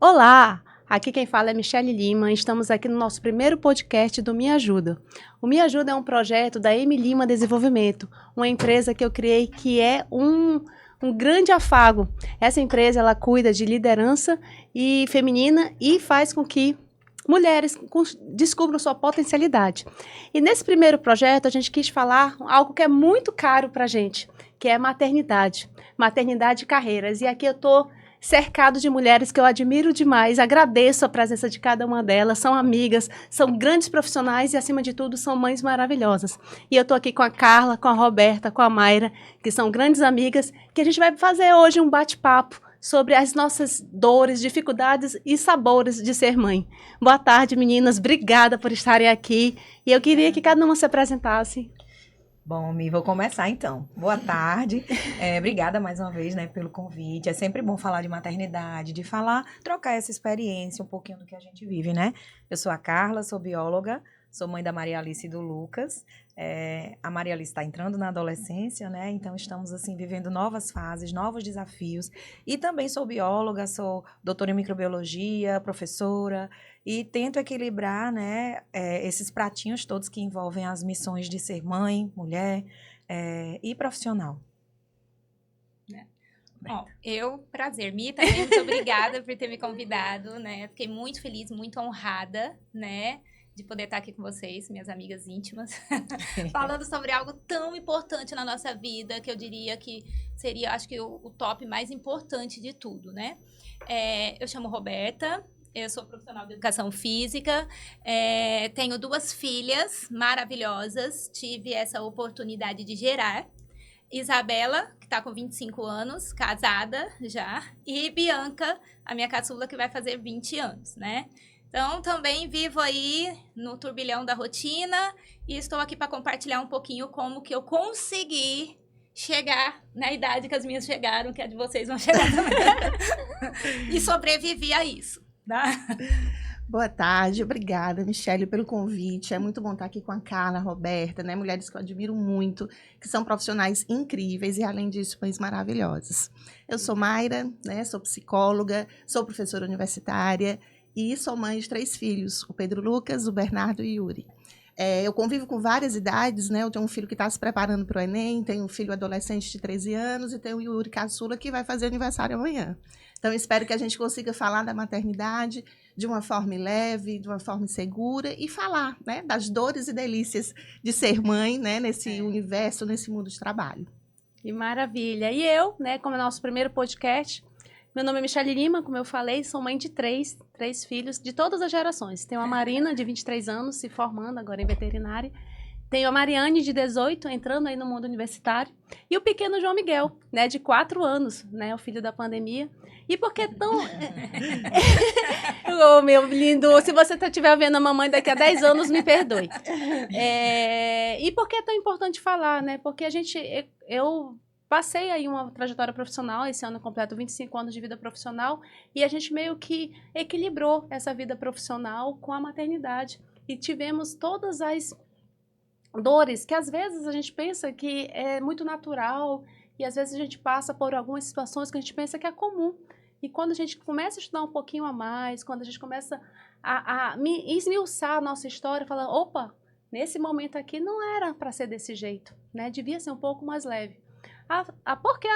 Olá! Aqui quem fala é Michele Lima. Estamos aqui no nosso primeiro podcast do Me Ajuda. O Me Ajuda é um projeto da M Lima Desenvolvimento, uma empresa que eu criei que é um grande afago. Essa empresa ela cuida de liderança e feminina e faz com que mulheres descubram sua potencialidade. E nesse primeiro projeto a gente quis falar algo que é muito caro para a gente, que é maternidade. Maternidade e carreiras. E aqui eu estou cercado de mulheres que eu admiro demais, agradeço a presença de cada uma delas, são amigas, são grandes profissionais e, acima de tudo, são mães maravilhosas. E eu estou aqui com a Carla, com a Roberta, com a Mayra, que são grandes amigas, que a gente vai fazer hoje um bate-papo sobre as nossas dores, dificuldades e sabores de ser mãe. Boa tarde, meninas, obrigada por estarem aqui. E eu queria que cada uma se apresentasse. Bom, Mi, vou começar então. Boa tarde. Obrigada mais uma vez, né, pelo convite. É sempre bom falar de maternidade, de trocar essa experiência, um pouquinho do que a gente vive, né? Eu sou a Carla, sou bióloga, sou mãe da Maria Alice e do Lucas. A Maria Alice está entrando na adolescência, né? Então estamos assim vivendo novas fases, novos desafios. E também sou bióloga, sou doutora em microbiologia, professora e tento equilibrar, né, esses pratinhos todos que envolvem as missões de ser mãe, mulher e profissional. Bom, prazer, Mi, também muito obrigada por ter me convidado, né? Fiquei muito feliz, muito honrada, né? De poder estar aqui com vocês, minhas amigas íntimas, falando sobre algo tão importante na nossa vida, que eu diria que seria, acho que, o top mais importante de tudo, né? Eu chamo Roberta, eu sou profissional de educação física, tenho 2 filhas maravilhosas, tive essa oportunidade de gerar. Isabela, que está com 25 anos, casada já, e Bianca, a minha caçula, que vai fazer 20 anos, né? Então, também vivo aí no turbilhão da rotina e estou aqui para compartilhar um pouquinho como que eu consegui chegar na idade que as minhas chegaram, que a de vocês vão chegar também. E sobrevivi a isso, tá? Boa tarde, obrigada, Michele, pelo convite. É muito bom estar aqui com a Carla, a Roberta, né? Mulheres que eu admiro muito, que são profissionais incríveis e, além disso, mães maravilhosas. Eu sou Mayra, né? Sou psicóloga, sou professora universitária e sou mãe de 3 filhos, o Pedro Lucas, o Bernardo e o Yuri. Eu convivo com várias idades, né? Eu tenho um filho que está se preparando para o Enem, tenho um filho adolescente de 13 anos e tenho o Yuri caçula que vai fazer aniversário amanhã. Então, espero que a gente consiga falar da maternidade de uma forma leve, de uma forma segura e falar, né, das dores e delícias de ser mãe, né, nesse universo, nesse mundo de trabalho. Que maravilha! E eu, né, como é nosso primeiro podcast, meu nome é Michele Lima, como eu falei, sou mãe de três filhos de todas as gerações. Tenho a Marina, de 23 anos, se formando agora em veterinária. Tenho a Mariane, de 18, entrando aí no mundo universitário. E o pequeno João Miguel, né, de 4 anos, né, o filho da pandemia. E por que tão... Oh, meu lindo, se você estiver vendo a mamãe daqui a 10 anos, me perdoe. E por que é tão importante falar, né? Porque eu passei aí uma trajetória profissional, esse ano eu completo 25 anos de vida profissional, e a gente meio que equilibrou essa vida profissional com a maternidade. E tivemos todas as dores que às vezes a gente pensa que é muito natural, e às vezes a gente passa por algumas situações que a gente pensa que é comum. E quando a gente começa a estudar um pouquinho a mais, quando a gente começa a esmiuçar a nossa história, falar, opa, nesse momento aqui não era para ser desse jeito, né? Devia ser um pouco mais leve. Porque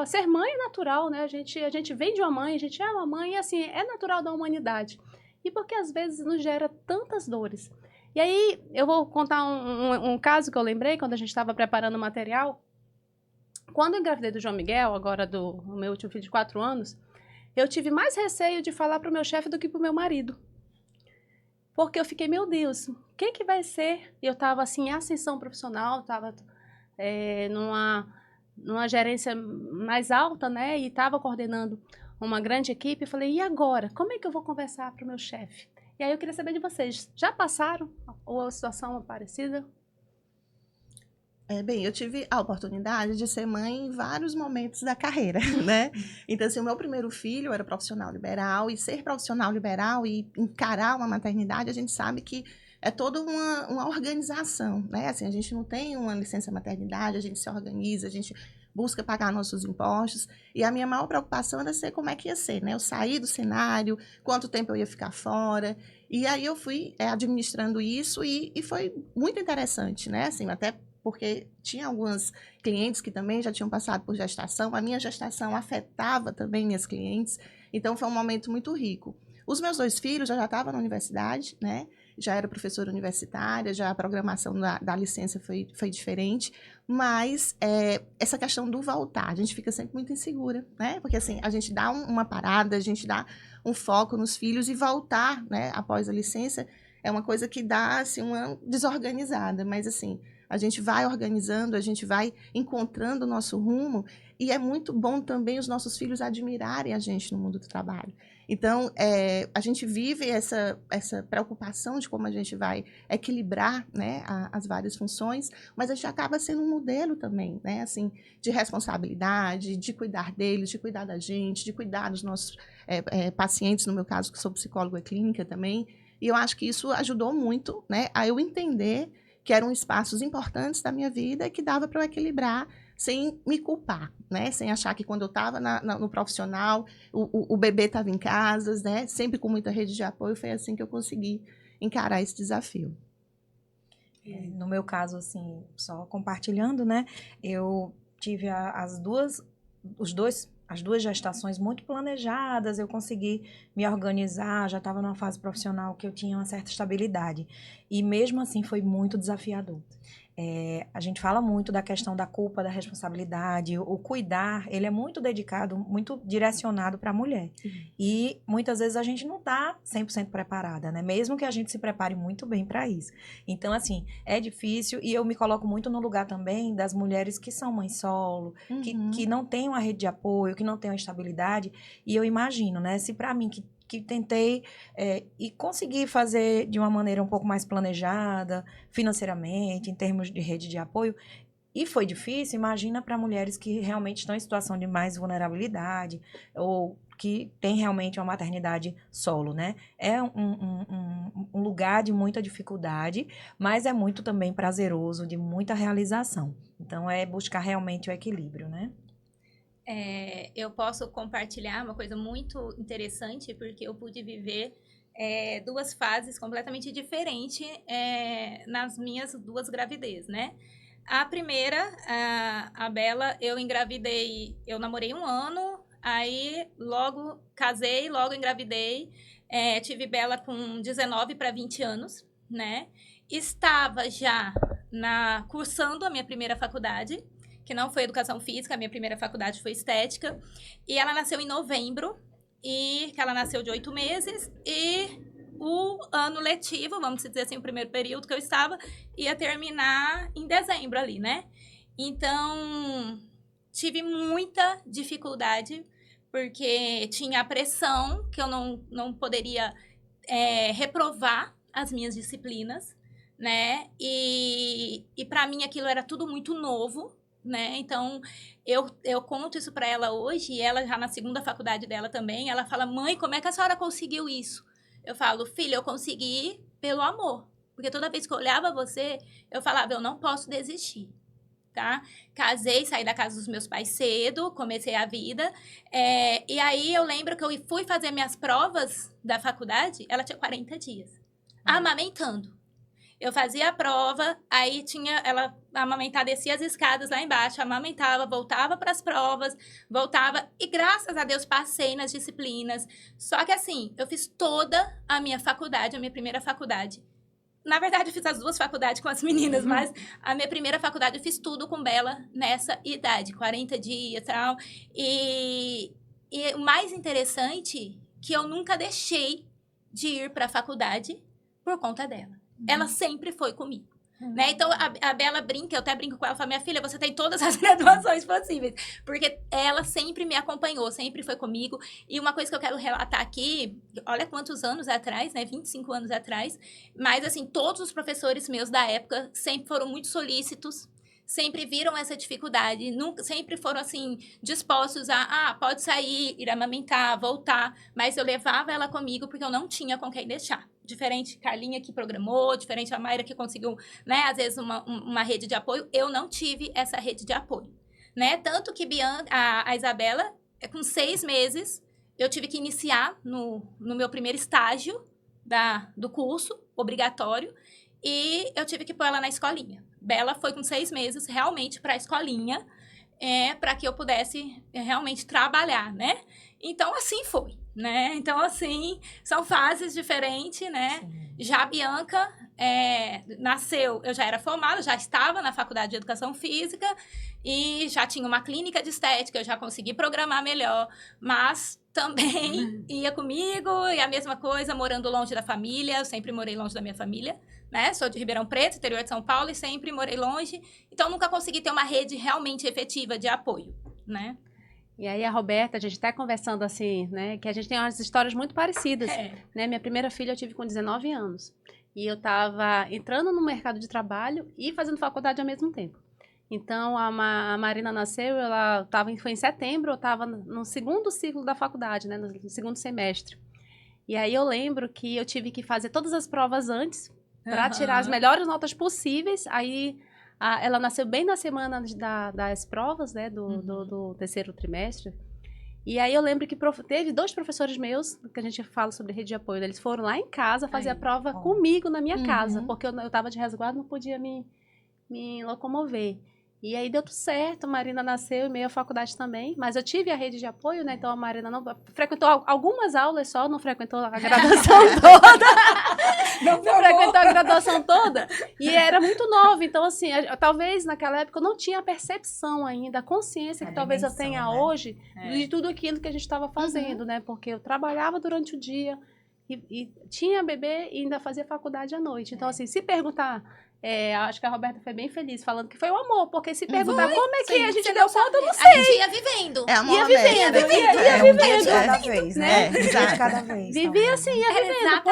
ser mãe é natural, né? A gente vem de uma mãe, a gente é uma mãe, e assim, é natural da humanidade. E porque às vezes nos gera tantas dores. E aí, eu vou contar um caso que eu lembrei, quando a gente estava preparando o material. Quando eu engravidei do João Miguel, agora do meu último filho de 4 anos, eu tive mais receio de falar para o meu chefe do que para o meu marido. Porque eu fiquei, meu Deus, o que vai ser? Eu estava assim, em ascensão profissional, estava numa gerência mais alta, né? E estava coordenando uma grande equipe. Eu falei, e agora? Como é que eu vou conversar para o meu chefe? E aí eu queria saber de vocês, já passaram ou a situação parecida? Bem, eu tive a oportunidade de ser mãe em vários momentos da carreira, né? Então, assim, o meu primeiro filho era profissional liberal, e ser profissional liberal e encarar uma maternidade, a gente sabe que é toda uma organização, né? Assim, a gente não tem uma licença maternidade, a gente se organiza, a gente busca pagar nossos impostos. E a minha maior preocupação era ser como é que ia ser, né? Eu saí do cenário, quanto tempo eu ia ficar fora. E aí eu fui administrando isso e foi muito interessante, né? Assim, até porque tinha algumas clientes que também já tinham passado por gestação. A minha gestação afetava também minhas clientes. Então, foi um momento muito rico. Os meus 2 filhos já estavam na universidade, né? Já era professora universitária, já a programação da licença foi diferente, mas essa questão do voltar, a gente fica sempre muito insegura, né? Porque, assim, a gente dá uma parada, a gente dá um foco nos filhos e voltar, né, após a licença, é uma coisa que dá, assim, uma desorganizada, mas, assim, a gente vai organizando, a gente vai encontrando o nosso rumo, e é muito bom também os nossos filhos admirarem a gente no mundo do trabalho. Então, a gente vive essa preocupação de como a gente vai equilibrar, né, as várias funções, mas a gente acaba sendo um modelo também, né, assim, de responsabilidade, de cuidar deles, de cuidar da gente, de cuidar dos nossos pacientes, no meu caso, que sou psicóloga clínica também, e eu acho que isso ajudou muito, né, a eu entender que eram espaços importantes da minha vida e que dava para eu equilibrar sem me culpar, né? Sem achar que quando eu estava no profissional, o bebê estava em casa, né? Sempre com muita rede de apoio, foi assim que eu consegui encarar esse desafio. No meu caso, assim, só compartilhando, né? Eu tive as duas gestações muito planejadas, eu consegui me organizar, já estava numa fase profissional que eu tinha uma certa estabilidade. E mesmo assim foi muito desafiador. A gente fala muito da questão da culpa, da responsabilidade, o cuidar, ele é muito dedicado, muito direcionado para a mulher. E muitas vezes a gente não está 100% preparada, né? Mesmo que a gente se prepare muito bem para isso. Então, assim, é difícil e eu me coloco muito no lugar também das mulheres que são mães solo, que não têm uma rede de apoio, que não têm uma estabilidade. E eu imagino, né? Se para mim que tentei e consegui fazer de uma maneira um pouco mais planejada, financeiramente, em termos de rede de apoio, e foi difícil, imagina para mulheres que realmente estão em situação de mais vulnerabilidade, ou que tem realmente uma maternidade solo, né? É um lugar de muita dificuldade, mas é muito também prazeroso, de muita realização. Então, é buscar realmente o equilíbrio, né? Eu posso compartilhar uma coisa muito interessante, porque eu pude viver 2 fases completamente diferentes nas minhas 2 gravidez, né? A primeira, a Bela, eu engravidei, eu namorei 1 ano, aí logo casei, logo engravidei, tive Bela com 19 para 20 anos, né? Estava já cursando a minha primeira faculdade, que não foi educação física, a minha primeira faculdade foi estética, e ela nasceu em novembro, e ela nasceu de 8 meses, e o ano letivo, vamos dizer assim, o primeiro período que eu estava, ia terminar em dezembro ali, né? Então, tive muita dificuldade, porque tinha a pressão que eu não poderia reprovar as minhas disciplinas, né? E para mim aquilo era tudo muito novo, né? Então, eu conto isso para ela hoje, e ela já na segunda faculdade dela também, ela fala: mãe, como é que a senhora conseguiu isso? Eu falo: filha, eu consegui pelo amor. Porque toda vez que eu olhava você, eu falava: eu não posso desistir, tá? Casei, saí da casa dos meus pais cedo, comecei a vida. E aí eu lembro que eu fui fazer minhas provas da faculdade, ela tinha 40 dias, amamentando. Eu fazia a prova, aí ela amamentar, descia as escadas lá embaixo, amamentava, voltava para as provas, voltava, e graças a Deus passei nas disciplinas. Só que assim, eu fiz toda a minha faculdade, a minha primeira faculdade. Na verdade, eu fiz as 2 faculdades com as meninas, mas a minha primeira faculdade eu fiz tudo com Bela nessa idade, 40 dias e tal. E o mais interessante, que eu nunca deixei de ir para a faculdade por conta dela. Ela sempre foi comigo, né? Então, a Bela brinca, eu até brinco com ela, falo: minha filha, você tem todas as graduações possíveis, porque ela sempre me acompanhou, sempre foi comigo. E uma coisa que eu quero relatar aqui, olha quantos anos atrás, né? 25 anos atrás, mas, assim, todos os professores meus da época sempre foram muito solícitos, sempre viram essa dificuldade, nunca, sempre foram, assim, dispostos pode sair, ir amamentar, voltar, mas eu levava ela comigo porque eu não tinha com quem deixar. Diferente Carlinha, que programou, diferente a Mayra, que conseguiu, né, às vezes uma rede de apoio, eu não tive essa rede de apoio. né? Tanto que a Isabela, com 6 meses, eu tive que iniciar no meu primeiro estágio do curso obrigatório, e eu tive que pôr ela na escolinha. Bela foi com 6 meses realmente para a escolinha, para que eu pudesse realmente trabalhar, né? Então, assim foi, né? Então, assim, são fases diferentes, né? Sim. Já a Bianca nasceu, eu já era formada, já estava na faculdade de Educação Física e já tinha uma clínica de estética, eu já consegui programar melhor, mas também ia comigo, e a mesma coisa, morando longe da família, eu sempre morei longe da minha família, né? Sou de Ribeirão Preto, interior de São Paulo, e sempre morei longe, então nunca consegui ter uma rede realmente efetiva de apoio, né? E aí a Roberta, a gente tá conversando assim, né, que a gente tem umas histórias muito parecidas, né? Minha primeira filha eu tive com 19 anos. E eu tava entrando no mercado de trabalho e fazendo faculdade ao mesmo tempo. Então, a Marina nasceu, foi em setembro, eu estava no segundo ciclo da faculdade, né, no segundo semestre. E aí eu lembro que eu tive que fazer todas as provas antes, para tirar as melhores notas possíveis. Aí, ela nasceu bem na semana das provas, né, do terceiro trimestre. E aí eu lembro que teve 2 professores meus, que a gente fala sobre rede de apoio, eles foram lá em casa fazer a prova comigo na minha casa, porque eu estava de resguardo, não podia me locomover. E aí deu tudo certo, a Marina nasceu, e meio a faculdade também, mas eu tive a rede de apoio, né, então a Marina não frequentou algumas aulas só, não frequentou a graduação toda. Não frequentou a graduação toda, e era muito nova, então assim, talvez naquela época eu não tinha a percepção ainda, a consciência que talvez eu tenha hoje, de tudo aquilo que a gente estava fazendo, né, porque eu trabalhava durante o dia, e tinha bebê e ainda fazia faculdade à noite, então assim, se perguntar... acho que a Roberta foi bem feliz, falando que foi o amor, porque se perguntar como é que a gente deu conta, eu não sei. A gente ia vivendo. É amor Ia vivendo, ia Um dia vivendo. de cada vez, né? Um dia de Exato. cada vez. Vivia assim, ia vivendo,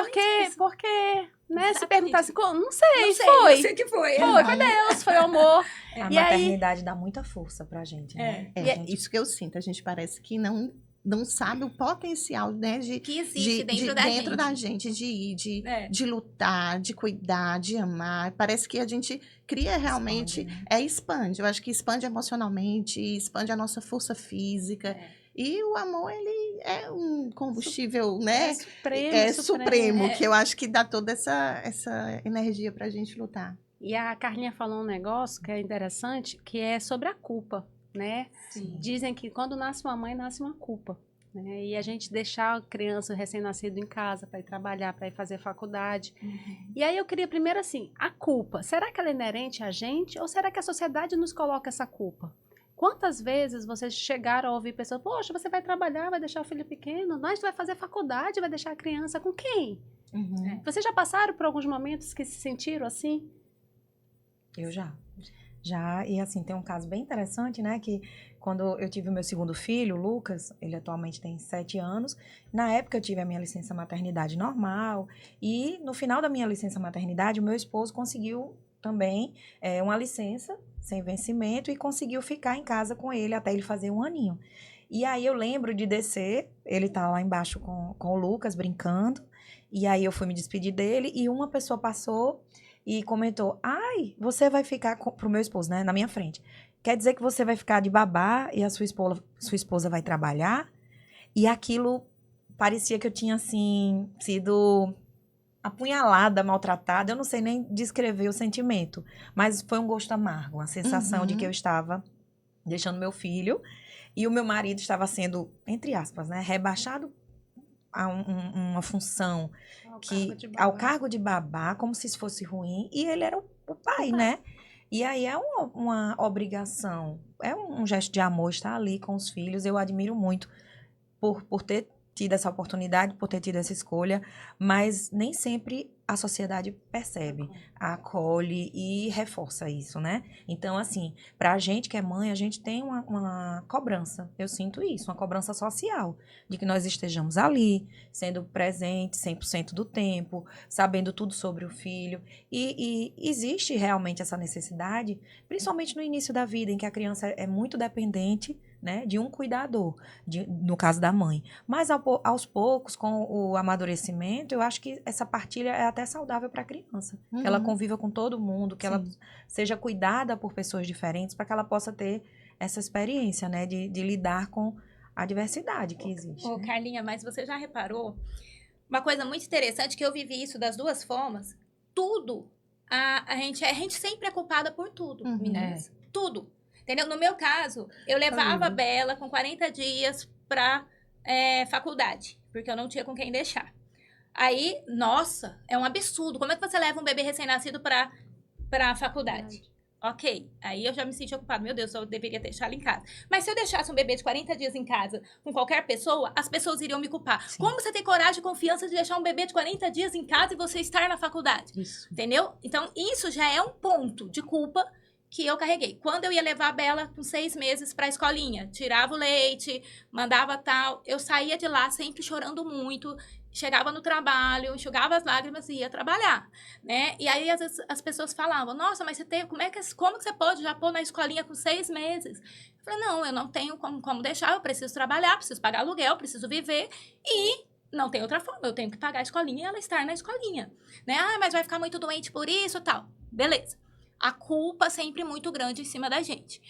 porque, né, se perguntasse, não sei, Eu sei que foi. foi Deus, foi o amor. A E aí- maternidade dá muita força pra gente, né? É, A gente- isso que eu sinto. A gente parece que não sabe o potencial, né, Que existe dentro da gente. gente, de ir, É. de lutar, de cuidar, de amar. Parece que a gente cria realmente, Expande, né? expande. Eu acho que expande emocionalmente, expande a nossa força física. E o amor, ele é um combustível, né? Supremo, que eu acho que dá toda essa energia pra gente lutar. E a Carlinha falou um negócio que é interessante, que é sobre a culpa, né? Sim. Dizem que quando nasce uma mãe, nasce uma culpa. Né? E a gente deixar a criança recém-nascido em casa para ir trabalhar, para ir fazer faculdade. E aí eu queria primeiro assim, a culpa, será que ela é inerente a gente ou será que a sociedade nos coloca essa culpa? Quantas vezes vocês chegaram a ouvir pessoas, poxa, você vai trabalhar, vai deixar o filho pequeno, nós vai fazer faculdade, vai deixar a criança com quem? Vocês já passaram por alguns momentos que se sentiram assim? Eu já. E assim, tem um caso bem interessante, né? Que quando eu tive o meu segundo filho, o Lucas, ele atualmente tem 7 anos. Na época eu tive a minha licença maternidade normal. E no final da minha licença maternidade, o meu esposo conseguiu também uma licença sem vencimento e conseguiu ficar em casa com ele até ele fazer 1 aninho. E aí eu lembro de descer, ele tá lá embaixo com o Lucas brincando. E aí eu fui me despedir dele e uma pessoa passou e comentou, ai, você vai ficar, pro meu esposo, né, na minha frente, quer dizer que você vai ficar de babá e a sua esposa vai trabalhar? E aquilo parecia que eu tinha, assim, sido apunhalada, maltratada, eu não sei nem descrever o sentimento, mas foi um gosto amargo, uma sensação de que eu estava deixando meu filho e o meu marido estava sendo, entre aspas, né, rebaixado a uma função ao cargo de babá, como se isso fosse ruim, e ele era o pai, né? E aí é uma obrigação, é um gesto de amor estar ali com os filhos. Eu admiro muito por ter tido essa oportunidade, por ter tido essa escolha, mas nem sempre a sociedade percebe, acolhe e reforça isso, né? Então, assim, pra gente que é mãe, a gente tem uma cobrança, eu sinto isso, uma cobrança social, de que nós estejamos ali, sendo presentes 100% do tempo, sabendo tudo sobre o filho, e existe realmente essa necessidade, principalmente no início da vida, em que a criança é muito dependente, né, de um cuidador, no caso da mãe. Mas aos poucos, com o amadurecimento, eu acho que essa partilha é até saudável para a criança. Que ela conviva com todo mundo, que ela seja cuidada por pessoas diferentes, para que ela possa ter essa experiência, né? De lidar com a diversidade que existe. Ô, né? Carlinha, mas você já reparou? Uma coisa muito interessante, que eu vivi isso das duas formas. Tudo, a gente sempre é culpada por tudo, Uhum. meninas. Tudo. Entendeu? No meu caso, eu levava a Bela com 40 dias pra faculdade, porque eu não tinha com quem deixar. Aí, nossa, é um absurdo. Como é que você leva um bebê recém-nascido pra faculdade? Ok, aí eu já me senti ocupada. Meu Deus, eu deveria deixar ele em casa. Mas se eu deixasse um bebê de 40 dias em casa com qualquer pessoa, as pessoas iriam me culpar. Sim. Como você tem coragem e confiança de deixar um bebê de 40 dias em casa e você estar na faculdade? Isso. Entendeu? Então, isso já é um ponto de culpa que eu carreguei. Quando eu ia levar a Bela com 6 meses pra escolinha, tirava o leite, mandava tal, eu saía de lá sempre chorando muito, chegava no trabalho, enxugava as lágrimas e ia trabalhar, né? E aí, às vezes, as pessoas falavam, nossa, mas você tem, como que você pode já pôr na escolinha com 6 meses? Eu falei, não, eu não tenho como deixar, eu preciso trabalhar, preciso pagar aluguel, preciso viver e não tem outra forma, eu tenho que pagar a escolinha e ela estar na escolinha, né? Ah, mas vai ficar muito doente por isso e tal. Beleza. A culpa sempre muito grande em cima da gente.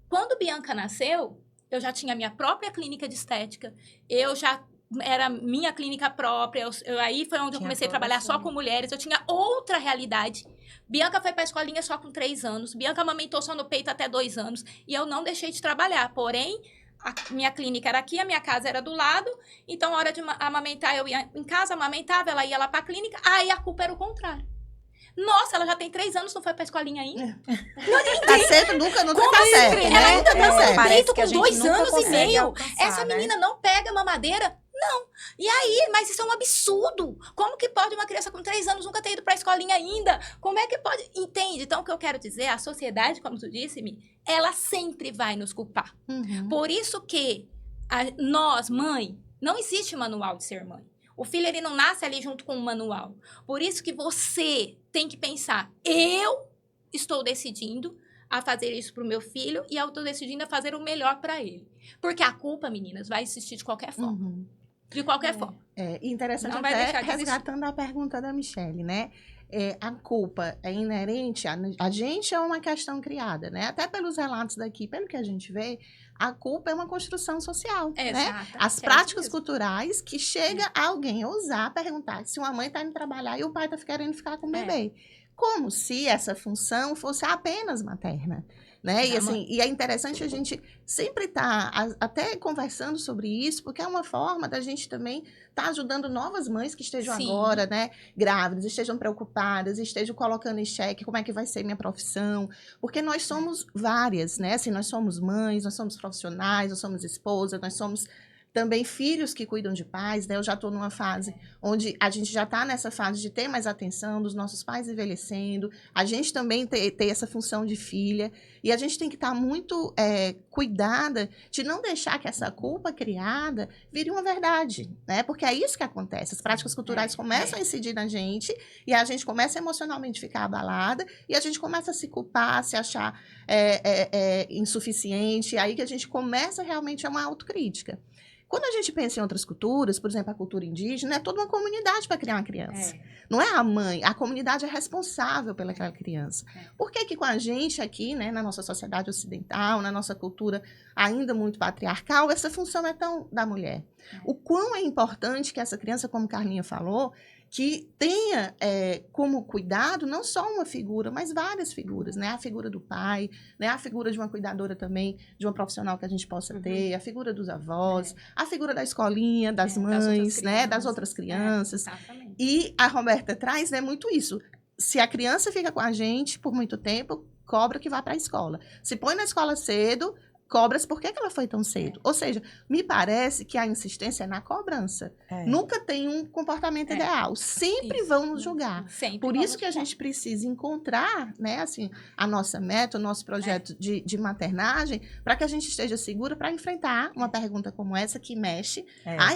Quando Bianca nasceu, eu já tinha minha própria clínica de estética, eu já era minha clínica própria, aí foi onde eu comecei a trabalhar só com mulheres, eu tinha outra realidade. Bianca foi pra escolinha só com 3 anos, Bianca amamentou só no peito até 2 anos, e eu não deixei de trabalhar, porém, a minha clínica era aqui, a minha casa era do lado, então, na hora de amamentar, eu ia em casa, amamentava, ela ia lá pra clínica, aí a culpa era o contrário. Nossa, ela já tem 3 anos, não foi pra escolinha ainda? Tá certo, nunca tá certo, né? Ela ainda tá no Parece peito que a com gente 2 nunca anos e consegue meio. alcançar, Essa né? menina não pega mamadeira? Não. E aí, mas isso é um absurdo. Como que pode uma criança com 3 anos nunca ter ido pra escolinha ainda? Como é que pode? Entende? Então, o que eu quero dizer, a sociedade, como tu disse-me, ela sempre vai nos culpar. Uhum. Por isso que nós, mãe, não existe manual de ser mãe. O filho, ele não nasce ali junto com um manual. Por isso que você tem que pensar, eu estou decidindo a fazer isso pro meu filho e eu estou decidindo a fazer o melhor para ele. Porque a culpa, meninas, vai existir de qualquer forma. Uhum. De qualquer forma. Interessante Não vai até deixar de existir. resgatando a pergunta da Michelle, né? A culpa é inerente a gente, é uma questão criada, né? Até pelos relatos daqui, pelo que a gente vê, a culpa é uma construção social, né? Exato. As práticas culturais que chega alguém ousar perguntar se uma mãe está indo trabalhar e o pai está querendo ficar com o bebê. Como se essa função fosse apenas materna, né? E, assim, e é interessante a gente sempre estar até conversando sobre isso, porque é uma forma da gente também estar ajudando novas mães que estejam agora, né, grávidas, estejam preocupadas, estejam colocando em xeque como é que vai ser minha profissão, porque nós somos várias, né? Assim, nós somos mães, nós somos profissionais, nós somos esposas, nós somos também filhos que cuidam de pais, né? Eu já estou numa fase onde a gente já está nessa fase de ter mais atenção dos nossos pais envelhecendo, a gente também ter essa função de filha, e a gente tem que estar muito cuidada de não deixar que essa culpa criada vire uma verdade, né? Porque é isso que acontece, as práticas culturais começam a incidir na gente, e a gente começa a emocionalmente ficar abalada, e a gente começa a se culpar, se achar insuficiente, aí que a gente começa realmente a uma autocrítica. Quando a gente pensa em outras culturas, por exemplo, a cultura indígena, é toda uma comunidade para criar uma criança. Não é a mãe, a comunidade é responsável pelaquela criança. Por que que com a gente aqui, né, na nossa sociedade ocidental, na nossa cultura ainda muito patriarcal, essa função é tão da mulher? O quão é importante que essa criança, como Carlinha falou, que tenha como cuidado não só uma figura, mas várias figuras, né? A figura do pai, né? A figura de uma cuidadora também, de uma profissional que a gente possa ter, a figura dos avós, a figura da escolinha, das mães, né? Das outras crianças. Exatamente. E a Roberta traz, né, muito isso. Se a criança fica com a gente por muito tempo, cobra que vá para a escola. Se põe na escola cedo, cobra-se por que ela foi tão cedo. Ou seja, me parece que a insistência é na cobrança. Nunca tem um comportamento ideal. Sempre vão nos julgar. Sempre por vão isso nos que a julgar. gente precisa encontrar, né, assim, a nossa meta, o nosso projeto de maternagem, para que a gente esteja segura para enfrentar uma pergunta como essa que mexe.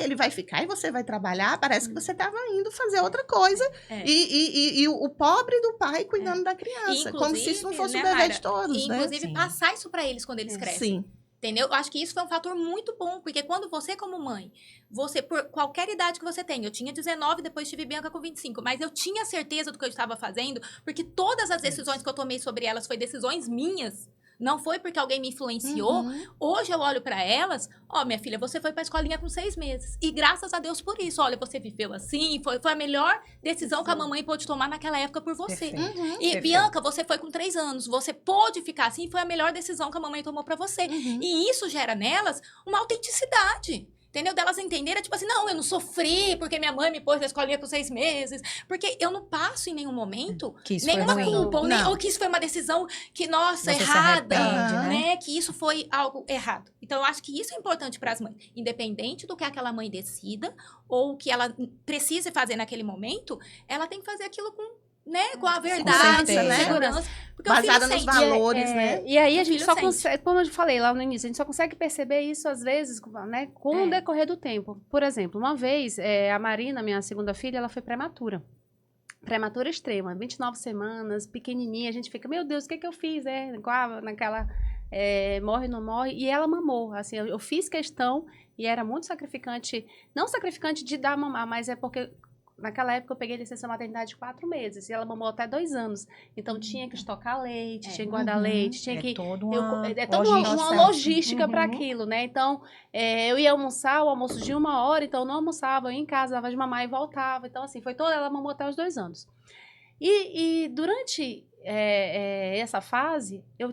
Ele vai ficar e você vai trabalhar? Parece que você estava indo fazer outra coisa. E o pobre do pai cuidando da criança. Como se isso não fosse o dever de todos, e, né? inclusive, passar isso para eles quando eles crescem. Sim. Entendeu? Eu acho que isso foi um fator muito bom, porque quando você, como mãe, você, por qualquer idade que você tem, eu tinha 19, depois tive Bianca com 25, mas eu tinha certeza do que eu estava fazendo, porque todas as decisões que eu tomei sobre elas foi decisões minhas, Não foi porque alguém me influenciou. Hoje eu olho pra elas, minha filha, você foi pra escolinha com 6 meses. E graças a Deus por isso. Olha, você viveu assim, foi a melhor decisão que a mamãe pôde tomar naquela época por você. Perfeito. E Bianca, você foi com 3 anos, você pôde ficar assim, foi a melhor decisão que a mamãe tomou pra você. E isso gera nelas uma autenticidade. Entendeu? Delas entenderem, tipo assim, não, eu não sofri porque minha mãe me pôs na escolinha com 6 meses. Porque eu não passo em nenhum momento Que isso foi nenhuma ruim. culpa. Ou que isso foi uma decisão que, nossa, Você se errada. arrepende, né? Que isso foi algo errado. Então, eu acho que isso é importante para as mães. Independente do que aquela mãe decida ou o que ela precise fazer naquele momento, ela tem que fazer aquilo com a verdade, certeza. né? Segurança. Porque o filho Baseada nos sente. valores, né? E aí a O gente filho só sente. consegue, como eu falei lá no início, a gente só consegue perceber isso às vezes, né, com o decorrer do tempo. Por exemplo, uma vez, a Marina, minha segunda filha, ela foi prematura. Prematura extrema, 29 semanas, pequenininha, a gente fica, meu Deus, o que eu fiz, naquela, morre, não morre, e ela mamou, assim, eu fiz questão, e era muito sacrificante, não sacrificante de dar mamar, mas é porque naquela época eu peguei licença maternidade de 4 meses, e ela mamou até 2 anos, então tinha que estocar leite, tinha que guardar leite, tinha que... Toda É toda uma logística para aquilo, né? Então, eu ia almoçar, o almoço de 1 hora, então eu não almoçava, eu ia em casa, dava de mamar e voltava. Então, assim, ela mamou até os 2 anos. E durante essa fase, eu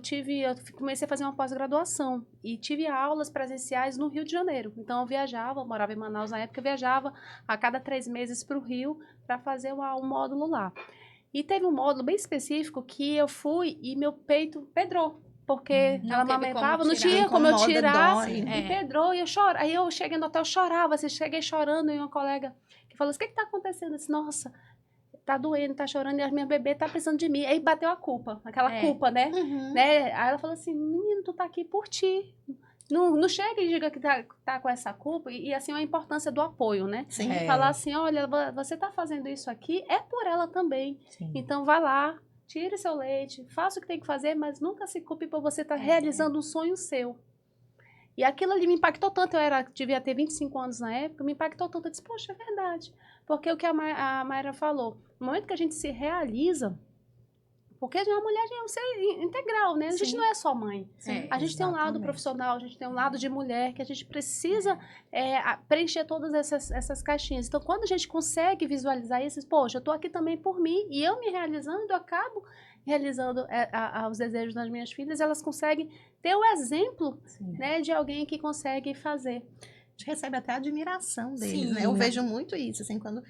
comecei a fazer uma pós-graduação e tive aulas presenciais no Rio de Janeiro. Então, eu viajava, eu morava em Manaus na época, eu viajava a cada 3 meses para o Rio para fazer um módulo lá. E teve um módulo bem específico que eu fui e meu peito pedrou. Porque ela amamentava, não tinha como eu tirar. E pedrou, e eu chorava. Aí eu cheguei no hotel, chorava. Assim, cheguei chorando, e uma colega que falou assim, o que tá acontecendo? Eu disse, nossa, tá doendo, tá chorando, e a minha bebê tá precisando de mim. Aí bateu a culpa, aquela culpa, né? Aí ela falou assim, menino, tu tá aqui por ti. Não chega e diga que tá com essa culpa. E assim, a importância do apoio, né? Sim. Falar assim, olha, você tá fazendo isso aqui, é por ela também. Sim. Então, vai lá, tire seu leite, faça o que tem que fazer, mas nunca se culpe por você estar realizando um sonho seu. E aquilo ali me impactou tanto, devia ter 25 anos na época, me impactou tanto, eu disse, poxa, é verdade. Porque o que a Mayra falou, no momento que a gente se realiza, porque a mulher é um ser integral, né? A gente não é só mãe. A gente tem um lado profissional, a gente tem um lado de mulher, que a gente precisa preencher todas essas caixinhas. Então, quando a gente consegue visualizar isso, poxa, eu tô aqui também por mim, e eu me realizando, eu acabo realizando os desejos das minhas filhas, elas conseguem ter o exemplo, né, de alguém que consegue fazer. A gente recebe até admiração deles, Sim, né? Eu vejo muito isso, assim, quando...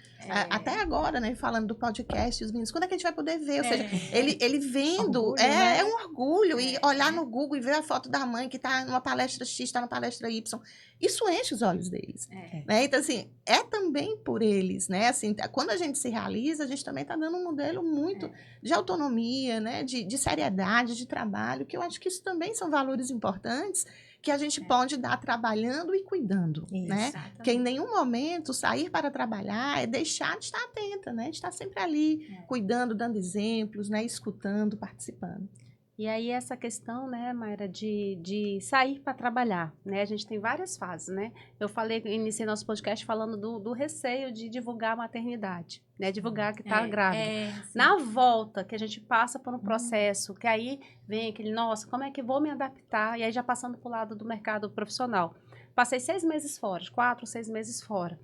Até agora, né, falando do podcast, os meninos, quando é que a gente vai poder ver? Ou seja, ele vendo, orgulho, né? é um orgulho, e olhar no Google e ver a foto da mãe que tá numa palestra X, tá na palestra Y, isso enche os olhos deles, né? Então, assim, é também por eles, né? Assim, quando a gente se realiza, a gente também tá dando um modelo muito de autonomia, né? De seriedade, de trabalho, que eu acho que isso também são valores importantes que a gente pode dar trabalhando e cuidando, né? Que em nenhum momento sair para trabalhar é deixar de estar atenta, né? De estar sempre ali, cuidando, dando exemplos, né? Escutando, participando. E aí essa questão, né, Mayra, de sair para trabalhar, né? A gente tem várias fases, né? Eu iniciei nosso podcast falando do receio de divulgar a maternidade, né? Divulgar que tá grávida. Na volta, que a gente passa por um processo, que aí vem aquele, nossa, como é que vou me adaptar? E aí já passando pro lado do mercado profissional. Passei 6 meses fora, 4, 6 meses fora.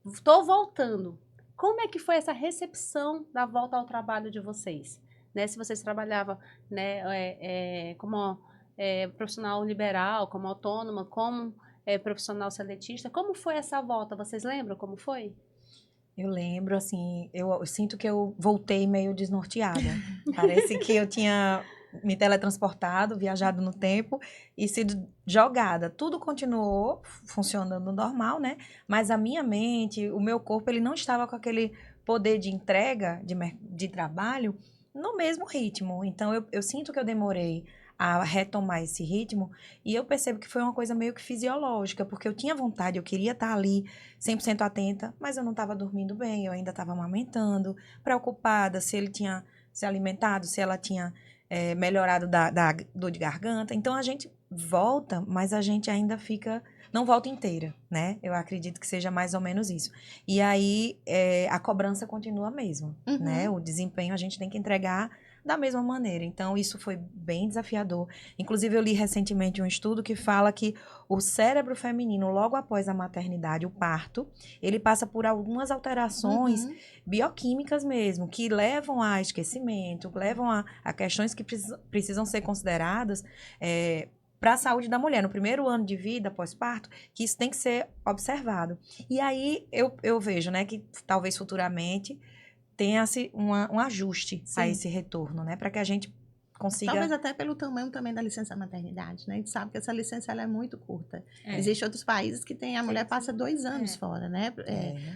Estou voltando. Como é que foi essa recepção da volta ao trabalho de vocês? Né, se vocês trabalhavam, né, como profissional liberal, como autônoma, como profissional seletista, como foi essa volta? Vocês lembram como foi? Eu lembro, assim, eu sinto que eu voltei meio desnorteada. Parece que eu tinha me teletransportado, viajado no tempo e sido jogada. Tudo continuou funcionando normal, né? Mas a minha mente, o meu corpo, ele não estava com aquele poder de entrega, de trabalho, no mesmo ritmo. Então, eu sinto que eu demorei a retomar esse ritmo e eu percebo que foi uma coisa meio que fisiológica, porque eu tinha vontade, eu queria estar ali 100% atenta, mas eu não estava dormindo bem, eu ainda estava amamentando, preocupada se ele tinha se alimentado, se ela tinha melhorado da dor de garganta. Então, a gente volta, mas a gente ainda fica... Não volta inteira, né? Eu acredito que seja mais ou menos isso. E aí, a cobrança continua mesmo, né? O desempenho a gente tem que entregar da mesma maneira. Então, isso foi bem desafiador. Inclusive, eu li recentemente um estudo que fala que o cérebro feminino, logo após a maternidade, o parto, ele passa por algumas alterações bioquímicas mesmo, que levam a esquecimento, levam a questões que precisam ser consideradas para a saúde da mulher, no primeiro ano de vida, pós-parto, que isso tem que ser observado. E aí, eu vejo, né, que talvez futuramente tenha-se um ajuste a esse retorno, né? Para que a gente consiga... Talvez até pelo tamanho também da licença maternidade, né? A gente sabe que essa licença ela é muito curta. É. Existem outros países que a mulher passa 2 anos fora, né?